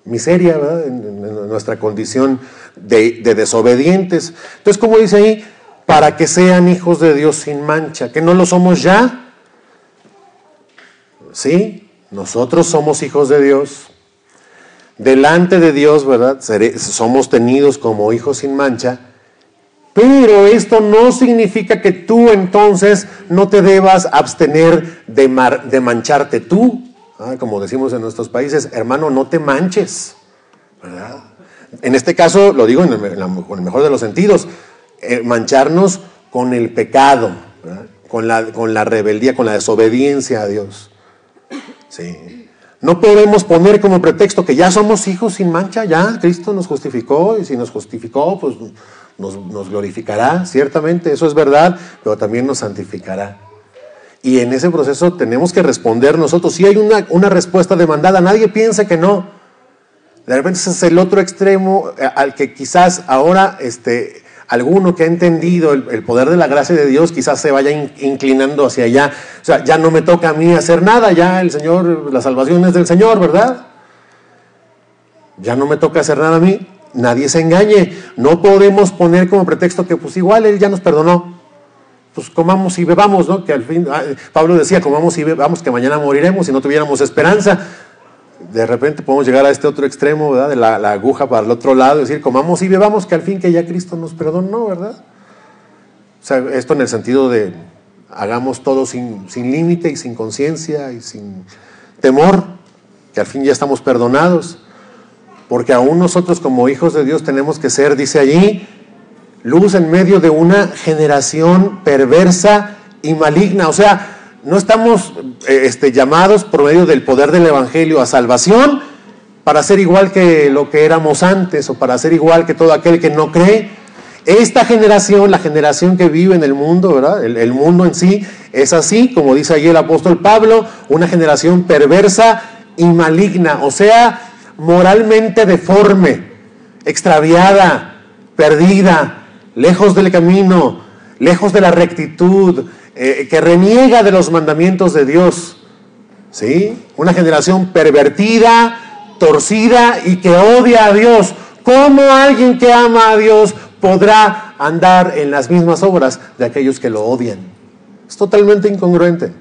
miseria, ¿verdad? En nuestra condición de desobedientes. Entonces, como dice ahí, para que sean hijos de Dios sin mancha, que no lo somos ya. ¿Sí? Nosotros somos hijos de Dios. Delante de Dios, ¿verdad? Somos tenidos como hijos sin mancha, pero esto no significa que tú entonces no te debas abstener de mancharte tú. Como decimos en nuestros países, hermano, no te manches, ¿verdad? En este caso, lo digo en el mejor de los sentidos, mancharnos con el pecado, ¿verdad? Con la rebeldía, con la desobediencia a Dios. Sí. No podemos poner como pretexto que ya somos hijos sin mancha, ya Cristo nos justificó, y si nos justificó, pues nos glorificará, ciertamente, eso es verdad, pero también nos santificará. Y en ese proceso tenemos que responder nosotros. Si hay una respuesta demandada, nadie piense que no. De repente ese es el otro extremo al que quizás ahora alguno que ha entendido el poder de la gracia de Dios quizás se vaya inclinando hacia allá. O sea, ya no me toca a mí hacer nada, ya el Señor, la salvación es del Señor, ¿verdad? Ya no me toca hacer nada a mí. Nadie se engañe. No podemos poner como pretexto que pues igual Él ya nos perdonó. Pues comamos y bebamos, ¿no? Que al fin, Pablo decía, comamos y bebamos que mañana moriremos si no tuviéramos esperanza. De repente podemos llegar a este otro extremo, ¿verdad? De la aguja para el otro lado, decir, comamos y bebamos, que al fin que ya Cristo nos perdonó, ¿verdad? O sea, esto en el sentido de hagamos todo sin límite y sin conciencia y sin temor, que al fin ya estamos perdonados, porque aún nosotros como hijos de Dios tenemos que ser, dice allí, luz en medio de una generación perversa y maligna. O sea, no estamos llamados por medio del poder del evangelio a salvación para ser igual que lo que éramos antes o para ser igual que todo aquel que no cree. Esta generación, la generación que vive en el mundo, ¿verdad? El mundo en sí es así, como dice allí el apóstol Pablo, una generación perversa y maligna, o sea, moralmente deforme. extraviada, perdida, lejos del camino, lejos de la rectitud, que reniega de los mandamientos de Dios. ¿Sí? Una generación pervertida, torcida y que odia a Dios. ¿Cómo alguien que ama a Dios podrá andar en las mismas obras de aquellos que lo odian? Es totalmente incongruente.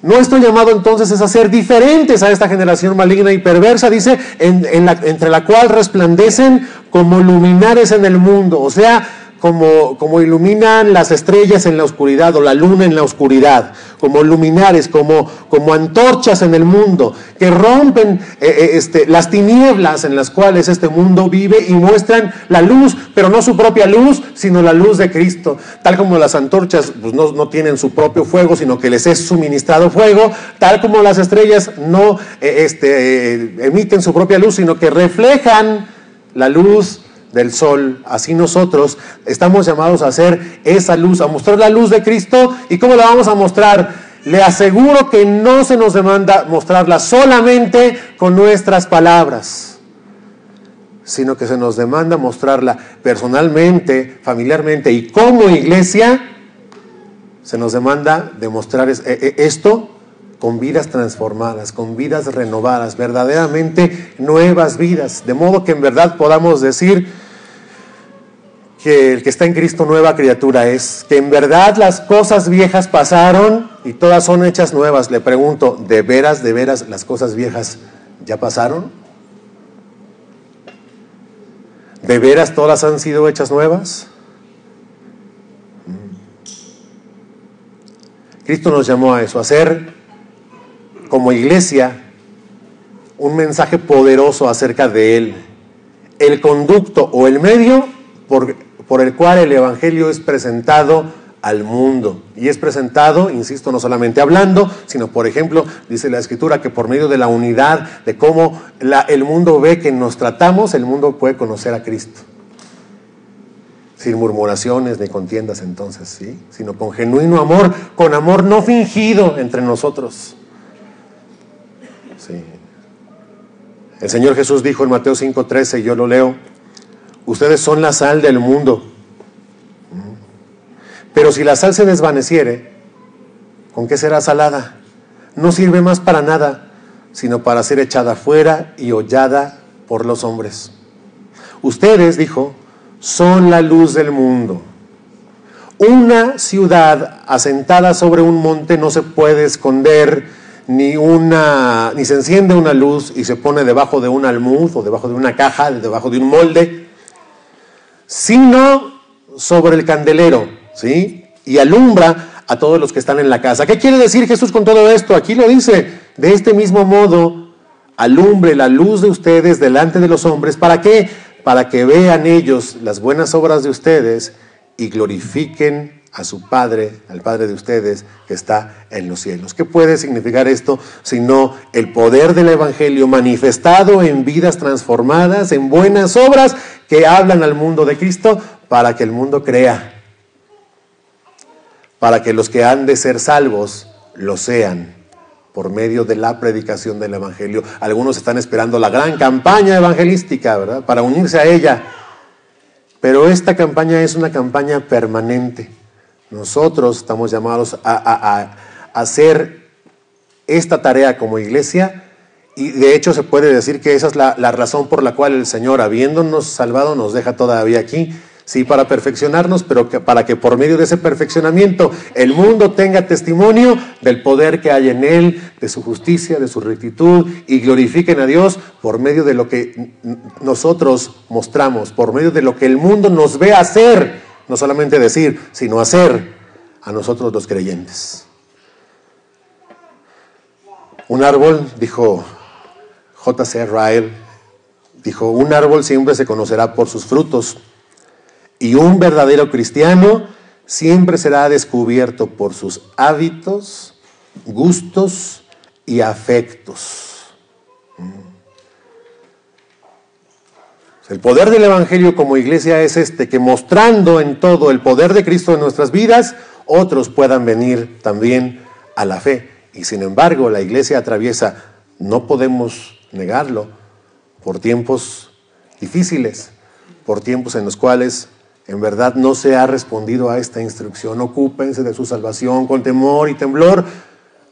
Nuestro llamado entonces es a ser diferentes a esta generación maligna y perversa, dice, entre la cual resplandecen como luminares en el mundo, o sea, como iluminan las estrellas en la oscuridad o la luna en la oscuridad, como luminares, como antorchas en el mundo, que rompen las tinieblas en las cuales este mundo vive y muestran la luz, pero no su propia luz, sino la luz de Cristo. Tal como las antorchas pues, no tienen su propio fuego, sino que les es suministrado fuego, tal como las estrellas no emiten su propia luz, sino que reflejan la luz del sol. Así nosotros estamos llamados a hacer esa luz, a mostrar la luz de Cristo. ¿Y cómo la vamos a mostrar? Le aseguro que no se nos demanda mostrarla solamente con nuestras palabras, sino que se nos demanda mostrarla personalmente, familiarmente y como iglesia. Se nos demanda demostrar esto con vidas transformadas, con vidas renovadas, verdaderamente nuevas vidas, de modo que en verdad podamos decir que el que está en Cristo nueva criatura es, que en verdad las cosas viejas pasaron y todas son hechas nuevas. Le pregunto, de veras las cosas viejas ya pasaron? ¿De veras todas han sido hechas nuevas? Cristo nos llamó a eso, a hacer como iglesia un mensaje poderoso acerca de Él, el conducto o el medio por el cual el Evangelio es presentado al mundo. Y es presentado, insisto, no solamente hablando, sino por ejemplo, dice la Escritura que por medio de la unidad, de cómo el mundo ve que nos tratamos, el mundo puede conocer a Cristo. Sin murmuraciones ni contiendas entonces, ¿sí? Sino con genuino amor, con amor no fingido entre nosotros. Sí. El Señor Jesús dijo en Mateo 5:13, yo lo leo: ustedes son la sal del mundo. Pero si la sal se desvaneciere, ¿con qué será salada? No sirve más para nada, sino para ser echada fuera y hollada por los hombres. Ustedes, dijo, son la luz del mundo. Una ciudad asentada sobre un monte no se puede esconder, ni se enciende una luz y se pone debajo de un almud o debajo de una caja, debajo de un molde, sino sobre el candelero, ¿sí? Y alumbra a todos los que están en la casa. ¿Qué quiere decir Jesús con todo esto? Aquí lo dice: de este mismo modo alumbre la luz de ustedes delante de los hombres. ¿Para qué? Para que vean ellos las buenas obras de ustedes y glorifiquen a su Padre, al Padre de ustedes que está en los cielos. ¿Qué puede significar esto? Sino el poder del Evangelio manifestado en vidas transformadas, en buenas obras que hablan al mundo de Cristo, para que el mundo crea, para que los que han de ser salvos lo sean por medio de la predicación del Evangelio. Algunos están esperando la gran campaña evangelística, ¿verdad?, para unirse a ella. Pero esta campaña es una campaña permanente. Nosotros estamos llamados a hacer esta tarea como iglesia, y de hecho se puede decir que esa es la razón por la cual el Señor, habiéndonos salvado, nos deja todavía aquí. Sí, para perfeccionarnos, pero para que por medio de ese perfeccionamiento el mundo tenga testimonio del poder que hay en Él, de su justicia, de su rectitud, y glorifiquen a Dios por medio de lo que nosotros mostramos, por medio de lo que el mundo nos ve hacer, no solamente decir, sino hacer a nosotros los creyentes. Un árbol, dijo J.C. Ryle, dijo, un árbol siempre se conocerá por sus frutos. Y un verdadero cristiano siempre será descubierto por sus hábitos, gustos y afectos. El poder del Evangelio como iglesia es que mostrando en todo el poder de Cristo en nuestras vidas, otros puedan venir también a la fe. Y sin embargo, la iglesia atraviesa, no podemos negarlo, por tiempos difíciles, por tiempos en los cuales en verdad no se ha respondido a esta instrucción. Ocúpense de su salvación con temor y temblor,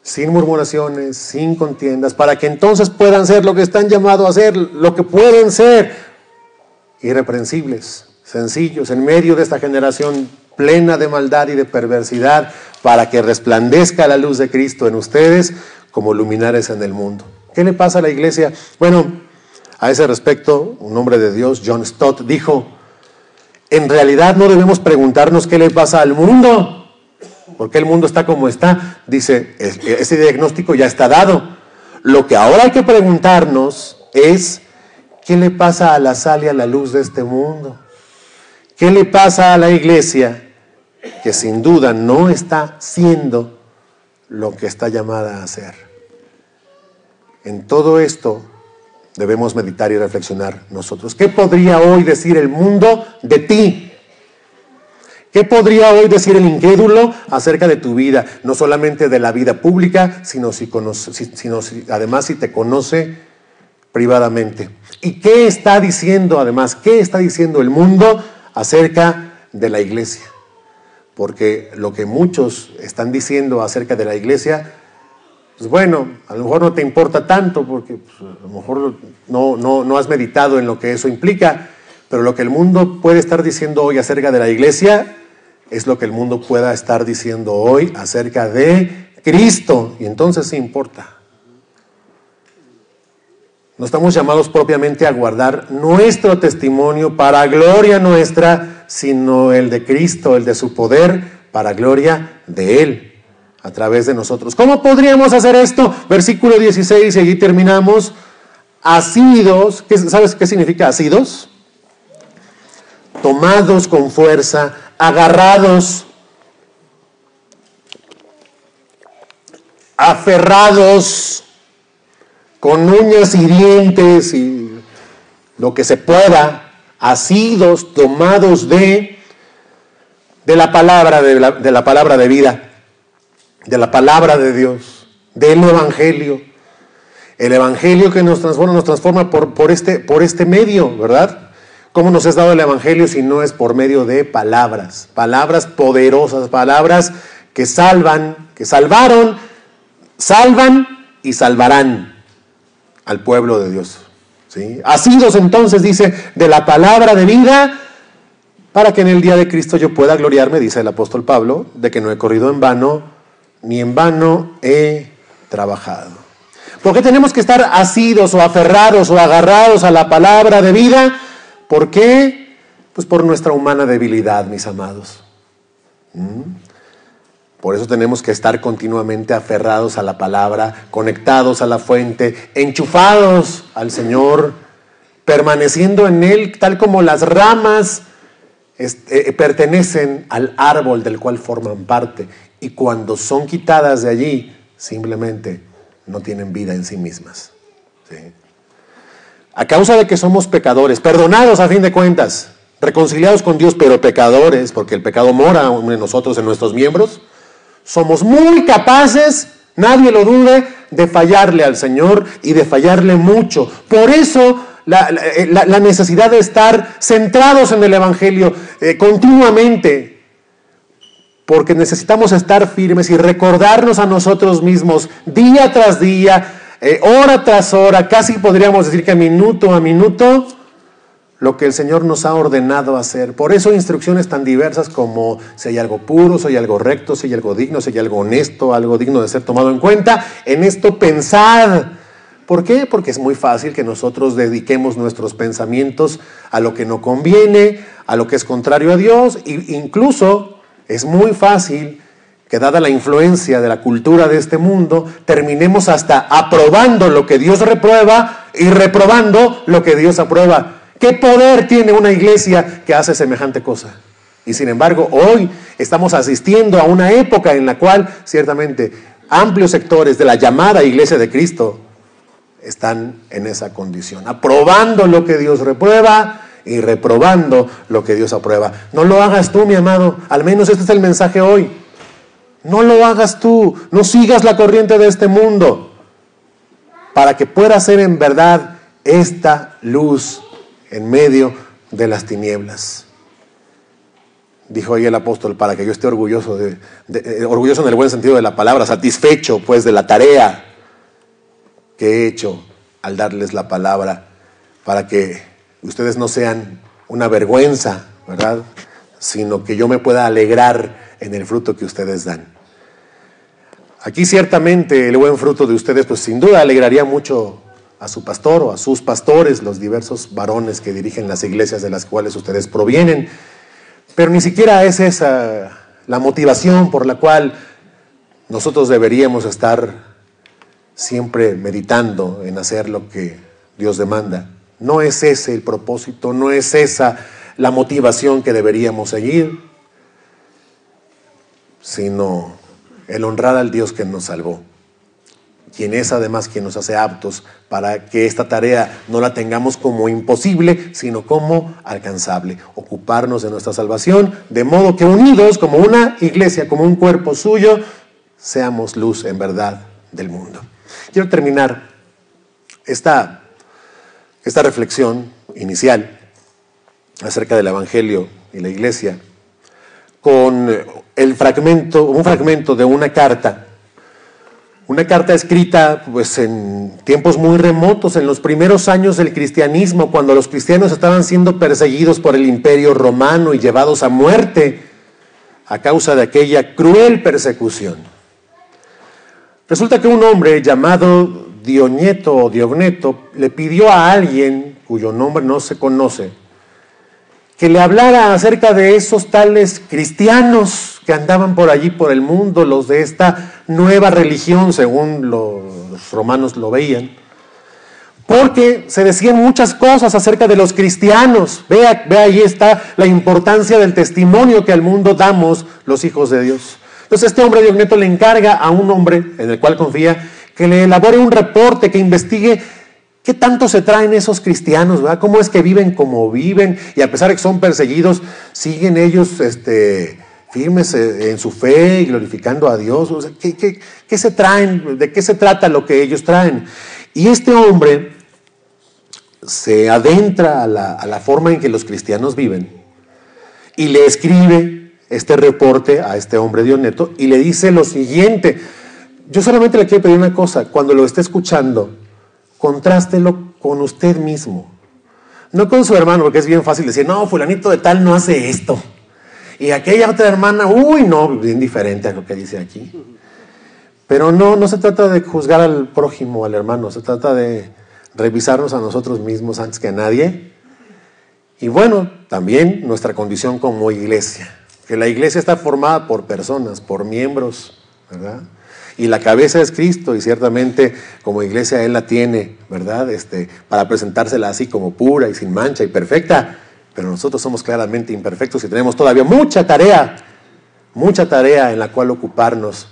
sin murmuraciones, sin contiendas, para que entonces puedan ser lo que están llamados a ser, lo que pueden ser, irreprensibles, sencillos, en medio de esta generación plena de maldad y de perversidad, para que resplandezca la luz de Cristo en ustedes como luminares en el mundo. ¿Qué le pasa a la iglesia? Bueno, a ese respecto, un hombre de Dios, John Stott, dijo: en realidad no debemos preguntarnos qué le pasa al mundo, porque el mundo está como está. Dice, ese diagnóstico ya está dado. Lo que ahora hay que preguntarnos es: ¿qué le pasa a la sal y a la luz de este mundo? ¿Qué le pasa a la iglesia, que sin duda no está siendo lo que está llamada a hacer? En todo esto debemos meditar y reflexionar nosotros. ¿Qué podría hoy decir el mundo de ti? ¿Qué podría hoy decir el incrédulo acerca de tu vida? No solamente de la vida pública, sino además si te conoce privadamente. ¿Y qué está diciendo además? ¿Qué está diciendo el mundo acerca de la iglesia? Porque lo que muchos están diciendo acerca de la iglesia, pues bueno, a lo mejor no te importa tanto, porque pues, a lo mejor no has meditado en lo que eso implica, pero lo que el mundo puede estar diciendo hoy acerca de la iglesia es lo que el mundo pueda estar diciendo hoy acerca de Cristo, y entonces sí importa. No estamos llamados propiamente a guardar nuestro testimonio para gloria nuestra, sino el de Cristo, el de su poder, para gloria de Él, a través de nosotros. ¿Cómo podríamos hacer esto? Versículo 16, y allí terminamos. Asidos, ¿sabes qué significa asidos? Tomados con fuerza, agarrados, aferrados, con uñas y dientes y lo que se pueda, asidos, tomados de la palabra, de la palabra de vida, de la palabra de Dios, del Evangelio. El Evangelio que nos transforma por este medio, ¿verdad? ¿Cómo nos es dado el Evangelio si no es por medio de palabras? Palabras poderosas, palabras que salvan, que salvaron, salvan y salvarán al pueblo de Dios, ¿sí? Asidos entonces, dice, de la palabra de vida, para que en el día de Cristo yo pueda gloriarme, dice el apóstol Pablo, de que no he corrido en vano, ni en vano he trabajado. ¿Por qué tenemos que estar asidos o aferrados o agarrados a la palabra de vida? ¿Por qué? Pues por nuestra humana debilidad, mis amados. Por eso tenemos que estar continuamente aferrados a la palabra, conectados a la fuente, enchufados al Señor, permaneciendo en Él, tal como las ramas pertenecen al árbol del cual forman parte. Y cuando son quitadas de allí, simplemente no tienen vida en sí mismas. ¿Sí? A causa de que somos pecadores, perdonados a fin de cuentas, reconciliados con Dios, pero pecadores, porque el pecado mora en nosotros, en nuestros miembros, somos muy capaces, nadie lo dude, de fallarle al Señor y de fallarle mucho. Por eso la necesidad de estar centrados en el Evangelio continuamente, porque necesitamos estar firmes y recordarnos a nosotros mismos día tras día, hora tras hora, casi podríamos decir que minuto a minuto, lo que el Señor nos ha ordenado hacer. Por eso instrucciones tan diversas como si hay algo puro, si hay algo recto, si hay algo digno, si hay algo honesto, algo digno de ser tomado en cuenta, en esto pensad. ¿Por qué? Porque es muy fácil que nosotros dediquemos nuestros pensamientos a lo que no conviene, a lo que es contrario a Dios, e incluso es muy fácil que, dada la influencia de la cultura de este mundo, terminemos hasta aprobando lo que Dios reprueba y reprobando lo que Dios aprueba. ¿Qué poder tiene una iglesia que hace semejante cosa? Y sin embargo, hoy estamos asistiendo a una época en la cual ciertamente amplios sectores de la llamada Iglesia de Cristo están en esa condición, aprobando lo que Dios reprueba y reprobando lo que Dios aprueba. No lo hagas tú, mi amado, al menos este es el mensaje hoy. No lo hagas tú, no sigas la corriente de este mundo, para que pueda ser en verdad esta luz en medio de las tinieblas. Dijo ahí el apóstol, para que yo esté orgulloso, orgulloso en el buen sentido de la palabra, satisfecho pues de la tarea que he hecho al darles la palabra, para que ustedes no sean una vergüenza, ¿verdad? Sino que yo me pueda alegrar en el fruto que ustedes dan. Aquí ciertamente el buen fruto de ustedes, pues sin duda alegraría mucho a su pastor o a sus pastores, los diversos varones que dirigen las iglesias de las cuales ustedes provienen. Pero ni siquiera es esa la motivación por la cual nosotros deberíamos estar siempre meditando en hacer lo que Dios demanda. No es ese el propósito, no es esa la motivación que deberíamos seguir, sino el honrar al Dios que nos salvó, quien es además quien nos hace aptos para que esta tarea no la tengamos como imposible, sino como alcanzable. Ocuparnos de nuestra salvación, de modo que unidos como una iglesia, como un cuerpo suyo, seamos luz en verdad del mundo. Quiero terminar esta reflexión inicial acerca del Evangelio y la iglesia con un fragmento de una carta escrita pues en tiempos muy remotos, en los primeros años del cristianismo, cuando los cristianos estaban siendo perseguidos por el imperio romano y llevados a muerte a causa de aquella cruel persecución. Resulta que un hombre llamado Diogneto le pidió a alguien cuyo nombre no se conoce que le hablara acerca de esos tales cristianos que andaban por allí por el mundo, los de esta nueva religión, según los romanos lo veían, porque se decían muchas cosas acerca de los cristianos. Ve ahí está la importancia del testimonio que al mundo damos los hijos de Dios. Entonces este hombre Diogneto le encarga a un hombre en el cual confía que le elabore un reporte, que investigue qué tanto se traen esos cristianos, ¿verdad? Cómo es que viven como viven, y a pesar de que son perseguidos, siguen ellos firmes en su fe y glorificando a Dios. O sea, ¿qué se traen? ¿De qué se trata lo que ellos traen? Y este hombre se adentra a la forma en que los cristianos viven y le escribe este reporte a este hombre Diogneto y le dice lo siguiente. Yo solamente le quiero pedir una cosa: cuando lo esté escuchando, contrástelo con usted mismo, no con su hermano, porque es bien fácil decir, no, fulanito de tal no hace esto, y aquella otra hermana, uy, no, bien diferente a lo que dice aquí. Pero no se trata de juzgar al prójimo, al hermano, se trata de revisarnos a nosotros mismos antes que a nadie. Y bueno, también nuestra condición como iglesia, que la iglesia está formada por personas, por miembros, ¿verdad? Y la cabeza es Cristo, y ciertamente como iglesia Él la tiene, ¿verdad? Para presentársela así como pura y sin mancha y perfecta. Pero nosotros somos claramente imperfectos y tenemos todavía mucha tarea en la cual ocuparnos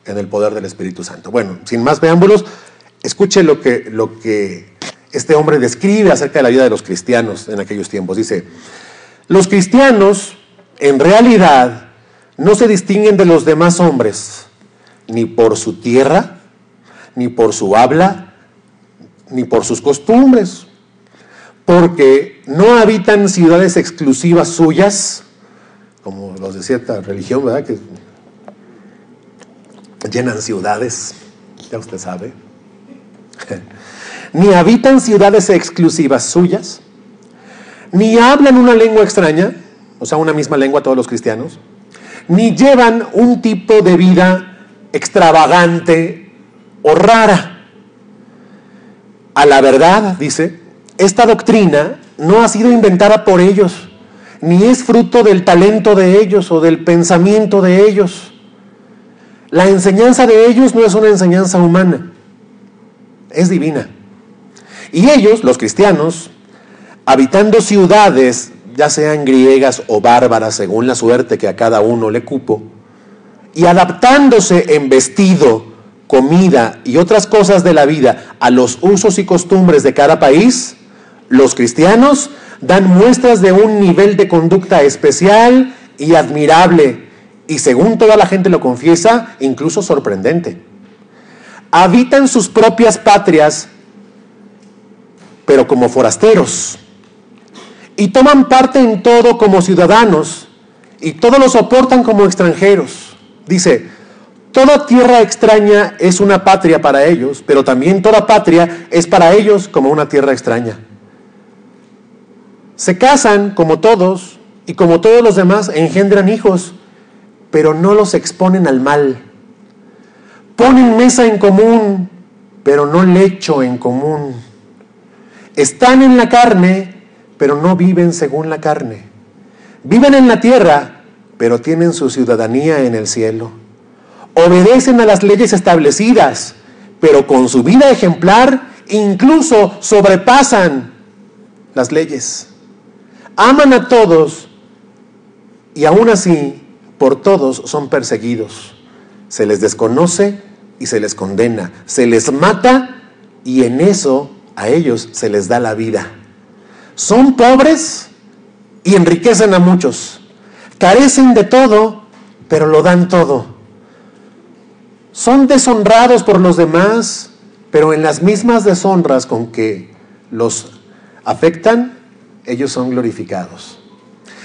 en el poder del Espíritu Santo. Bueno, sin más preámbulos, escuche lo que este hombre describe acerca de la vida de los cristianos en aquellos tiempos. Dice: los cristianos en realidad no se distinguen de los demás hombres, ni por su tierra, ni por su habla, ni por sus costumbres, porque no habitan ciudades exclusivas suyas, como los de cierta religión, ¿verdad?, que llenan ciudades, ya usted sabe. Ni habitan ciudades exclusivas suyas, ni hablan una lengua extraña, o sea, una misma lengua todos los cristianos, ni llevan un tipo de vida extravagante o rara. A la verdad, dice, esta doctrina no ha sido inventada por ellos, ni es fruto del talento de ellos o del pensamiento de ellos. La enseñanza de ellos no es una enseñanza humana, es divina. Y ellos, los cristianos, habitando ciudades, ya sean griegas o bárbaras, según la suerte que a cada uno le cupo, y adaptándose en vestido, comida y otras cosas de la vida a los usos y costumbres de cada país, los cristianos dan muestras de un nivel de conducta especial y admirable, y según toda la gente lo confiesa, incluso sorprendente. Habitan sus propias patrias, pero como forasteros, y toman parte en todo como ciudadanos, y todo lo soportan como extranjeros. Dice, toda tierra extraña es una patria para ellos, pero también toda patria es para ellos como una tierra extraña. Se casan como todos, y como todos los demás engendran hijos, pero no los exponen al mal. Ponen mesa en común, pero no lecho en común. Están en la carne, pero no viven según la carne. Viven en la tierra, pero tienen su ciudadanía en el cielo. Obedecen a las leyes establecidas, pero con su vida ejemplar incluso sobrepasan las leyes. Aman a todos y aún así por todos son perseguidos. Se les desconoce y se les condena. Se les mata y en eso a ellos se les da la vida. Son pobres y enriquecen a muchos. Carecen de todo, pero lo dan todo. Son deshonrados por los demás, pero en las mismas deshonras con que los afectan, ellos son glorificados.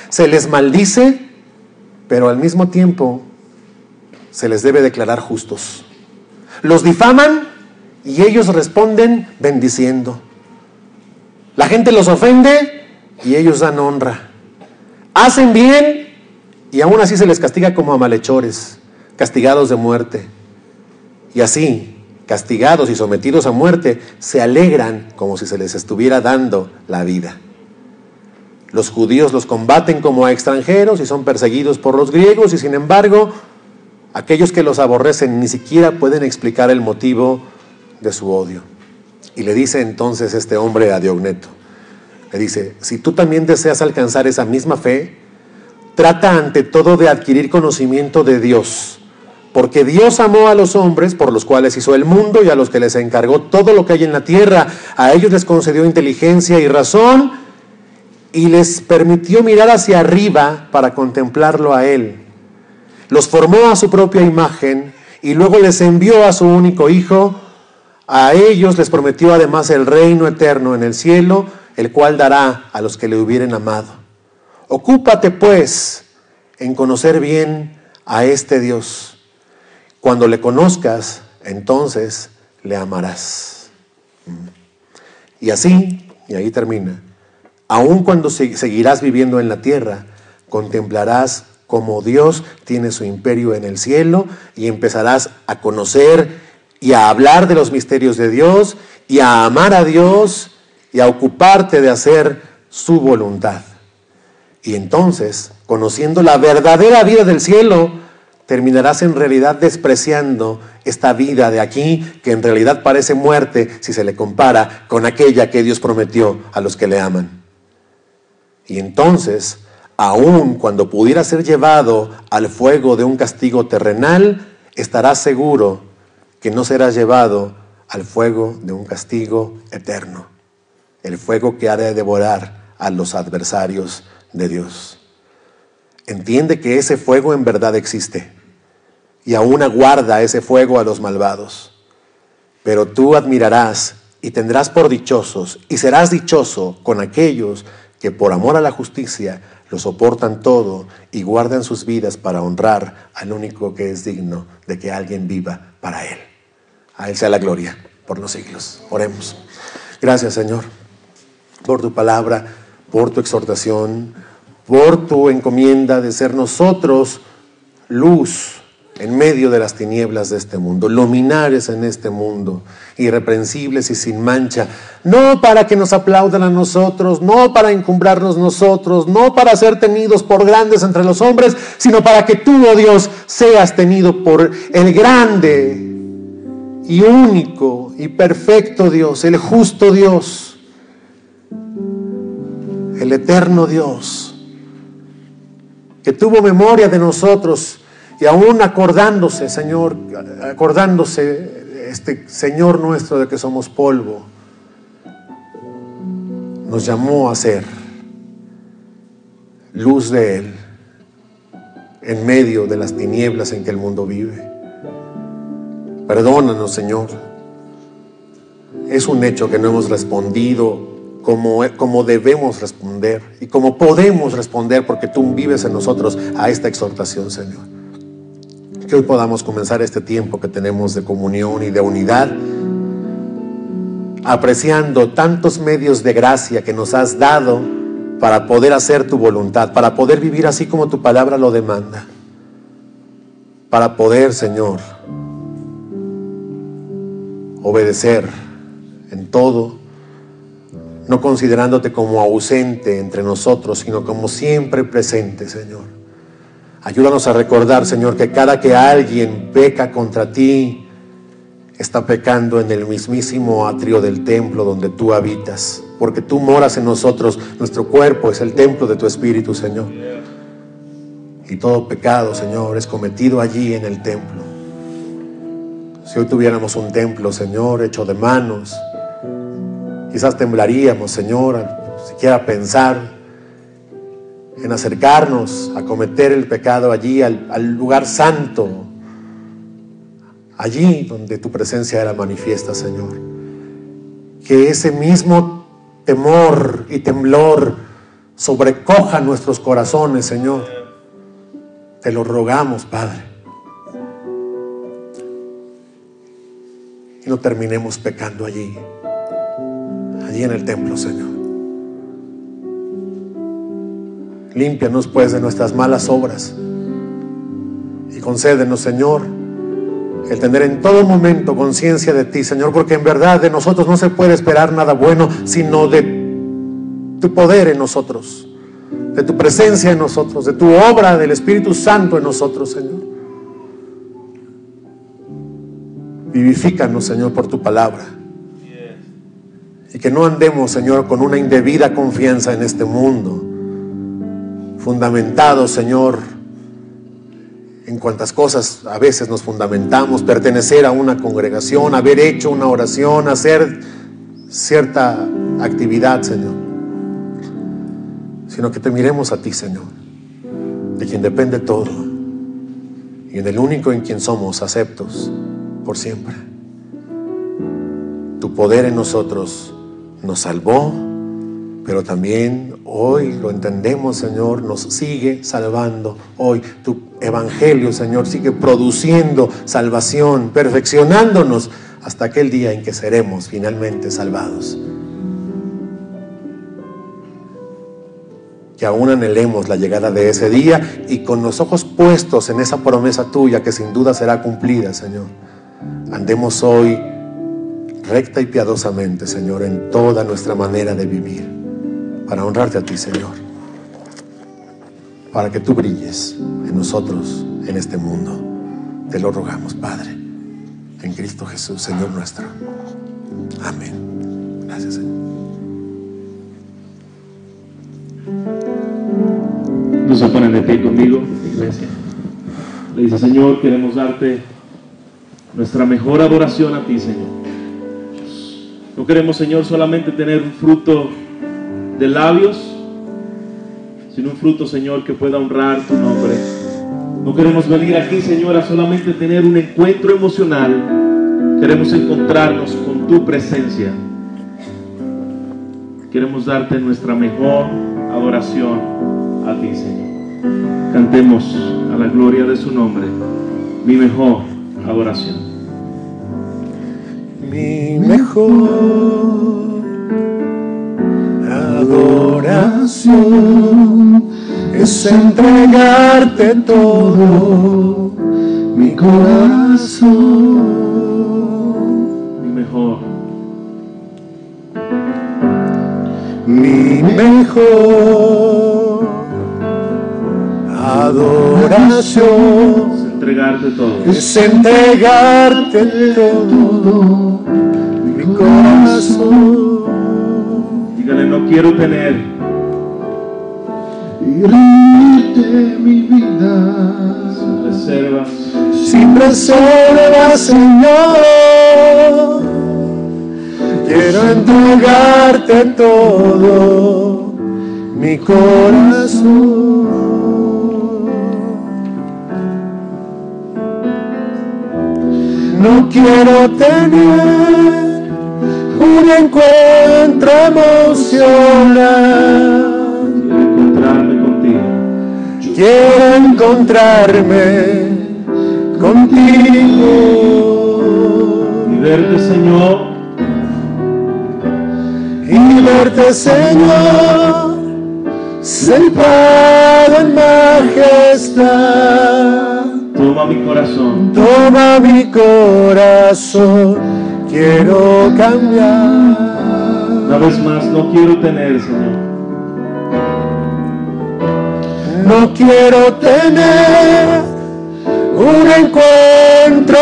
Se les maldice, pero al mismo tiempo se les debe declarar justos. Los difaman y ellos responden bendiciendo. La gente los ofende y ellos dan honra. Hacen bien y aún así se les castiga como a malhechores, castigados de muerte. Y así, castigados y sometidos a muerte, se alegran como si se les estuviera dando la vida. Los judíos los combaten como a extranjeros y son perseguidos por los griegos, y sin embargo, aquellos que los aborrecen ni siquiera pueden explicar el motivo de su odio. Y le dice entonces este hombre a Diogneto, le dice, si tú también deseas alcanzar esa misma fe, trata ante todo de adquirir conocimiento de Dios, porque Dios amó a los hombres por los cuales hizo el mundo y a los que les encargó todo lo que hay en la tierra. A ellos les concedió inteligencia y razón y les permitió mirar hacia arriba para contemplarlo a Él. Los formó a su propia imagen y luego les envió a su único Hijo. A ellos les prometió además el reino eterno en el cielo, el cual dará a los que le hubieren amado. Ocúpate pues en conocer bien a este Dios. Cuando le conozcas, entonces le amarás. Y así, y ahí termina, aun cuando seguirás viviendo en la tierra, contemplarás cómo Dios tiene su imperio en el cielo y empezarás a conocer y a hablar de los misterios de Dios y a amar a Dios y a ocuparte de hacer su voluntad. Y entonces, conociendo la verdadera vida del cielo, terminarás en realidad despreciando esta vida de aquí, que en realidad parece muerte si se le compara con aquella que Dios prometió a los que le aman. Y entonces, aun cuando pudiera ser llevado al fuego de un castigo terrenal, estarás seguro que no serás llevado al fuego de un castigo eterno, el fuego que ha de devorar a los adversarios de Dios. Entiende que ese fuego en verdad existe y aún aguarda ese fuego a los malvados. Pero tú admirarás y tendrás por dichosos y serás dichoso con aquellos que por amor a la justicia lo soportan todo y guardan sus vidas para honrar al único que es digno de que alguien viva para Él. A Él sea la gloria por los siglos. Oremos. Gracias, Señor, por tu palabra, por tu exhortación, por tu encomienda de ser nosotros luz en medio de las tinieblas de este mundo, luminares en este mundo, irreprensibles y sin mancha, no para que nos aplaudan a nosotros, no para encumbrarnos nosotros, no para ser tenidos por grandes entre los hombres, sino para que tú, oh Dios, seas tenido por el grande y único y perfecto Dios, el justo Dios, el eterno Dios, que tuvo memoria de nosotros y aún acordándose, Señor, acordándose este Señor nuestro de que somos polvo, nos llamó a ser luz de Él en medio de las tinieblas en que el mundo vive. Perdónanos, Señor. Es un hecho que no hemos respondido como debemos responder y como podemos responder, porque tú vives en nosotros a esta exhortación, Señor. Que hoy podamos comenzar este tiempo que tenemos de comunión y de unidad, apreciando tantos medios de gracia que nos has dado para poder hacer tu voluntad, para poder vivir así como tu palabra lo demanda, para poder, Señor, obedecer en todo, no considerándote como ausente entre nosotros, sino como siempre presente, Señor. Ayúdanos a recordar, Señor, que cada que alguien peca contra ti, está pecando en el mismísimo atrio del templo donde tú habitas, porque tú moras en nosotros. Nuestro cuerpo es el templo de tu Espíritu, Señor, y todo pecado, Señor, es cometido allí en el templo. Si hoy tuviéramos un templo, Señor, hecho de manos, quizás temblaríamos, Señor, al siquiera pensar en acercarnos a cometer el pecado allí, al lugar santo, allí donde tu presencia era manifiesta, Señor. Que ese mismo temor y temblor sobrecoja nuestros corazones, Señor. Te lo rogamos, Padre. Y no terminemos pecando allí en el templo, Señor. Límpianos pues de nuestras malas obras y concédenos, Señor, el tener en todo momento conciencia de ti, Señor, porque en verdad de nosotros no se puede esperar nada bueno, sino de tu poder en nosotros, de tu presencia en nosotros, de tu obra del Espíritu Santo en nosotros, Señor. Vivifícanos, Señor, por tu palabra. Y que no andemos, Señor, con una indebida confianza en este mundo, fundamentados, Señor, en cuantas cosas a veces nos fundamentamos: pertenecer a una congregación, haber hecho una oración, hacer cierta actividad, Señor. Sino que te miremos a ti, Señor, de quien depende todo, y en el único en quien somos aceptos por siempre. Tu poder en nosotros nos salvó, pero también hoy lo entendemos, Señor, nos sigue salvando. Hoy tu evangelio, Señor, sigue produciendo salvación, perfeccionándonos hasta aquel día en que seremos finalmente salvados. Que aún anhelemos la llegada de ese día y con los ojos puestos en esa promesa tuya que sin duda será cumplida, Señor, andemos hoy recta y piadosamente, Señor, en toda nuestra manera de vivir, para honrarte a ti, Señor, para que tú brilles en nosotros, en este mundo. Te lo rogamos, Padre, en Cristo Jesús, Señor nuestro. Amén. Gracias, Señor. No se ponen de pie conmigo, iglesia. Le dice: Señor, queremos darte nuestra mejor adoración a ti, Señor. No queremos, Señor, solamente tener un fruto de labios, sino un fruto, Señor, que pueda honrar tu nombre. No queremos venir aquí, Señor, a solamente tener un encuentro emocional. Queremos encontrarnos con tu presencia. Queremos darte nuestra mejor adoración a ti, Señor. Cantemos a la gloria de su nombre, mi mejor adoración. Mi mejor adoración es entregarte todo mi corazón. Mi mejor adoración es entregarte todo. Es entregarte todo mi corazón. Dígale: no quiero tener Y rendirte mi vida sin reservas, sin reservas, Señor. Quiero entregarte todo mi corazón. No quiero tener un encuentro emocional emociona. Quiero encontrarme contigo. Quiero encontrarme contigo. Y verte, Señor. Y verte, Señor, sentado en majestad. Toma mi corazón. Toma mi corazón, quiero cambiar. Una vez más, no quiero tener, Señor. No quiero tener un encuentro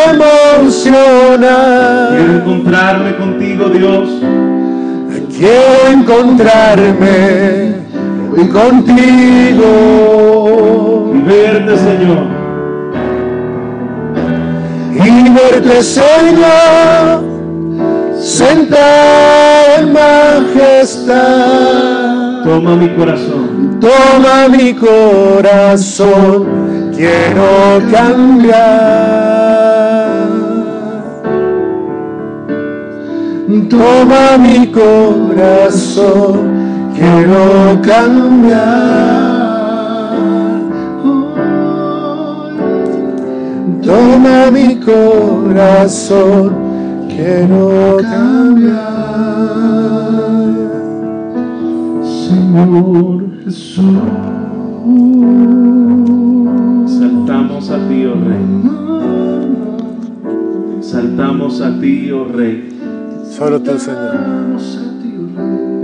emocional. Quiero encontrarme contigo, Dios. Quiero encontrarme contigo. Y verte, Señor. Y verte, Señor, sentado en majestad. Toma mi corazón. Toma mi corazón, quiero cambiar. Toma mi corazón, quiero cambiar. Toma mi corazón, quiero cambiar. Señor Jesús, Saltamos a ti, oh Rey. Saltamos a ti, oh Rey. solo tú, Señor.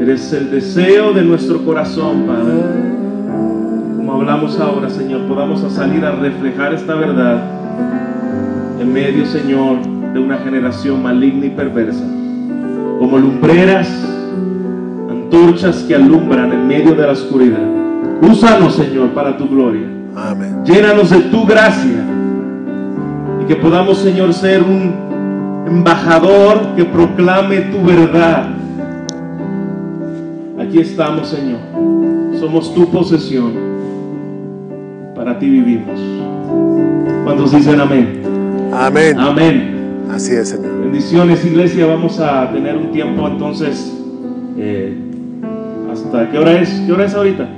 Eres el deseo de nuestro corazón, Padre. Como hablamos ahora, Señor, podamos salir a reflejar esta verdad en medio, Señor, de una generación maligna y perversa. Como lumbreras, antorchas que alumbran en medio de la oscuridad. Úsanos, Señor, para tu gloria. Amén. Llénanos de tu gracia y que podamos, Señor, ser un embajador que proclame tu verdad. Aquí estamos, Señor. Somos tu posesión. Para ti vivimos. ¿Cuántos dicen amén? Amén. Amén. Así es, Señor. Bendiciones, iglesia. Vamos a tener un tiempo entonces. ¿Hasta qué hora es? ¿Qué hora es ahorita?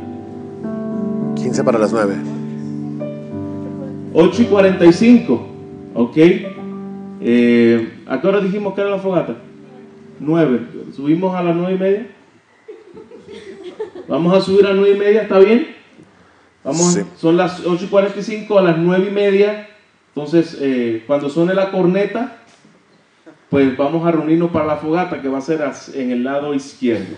15 para las 9. 8:45. Ok. ¿A qué hora dijimos que era la fogata? 9. ¿Subimos a las 9:30? Vamos a subir a 9:30, ¿está bien? Vamos, sí. Son las 8:45, a las 9:30. Entonces, cuando suene la corneta, pues vamos a reunirnos para la fogata, que va a ser en el lado izquierdo.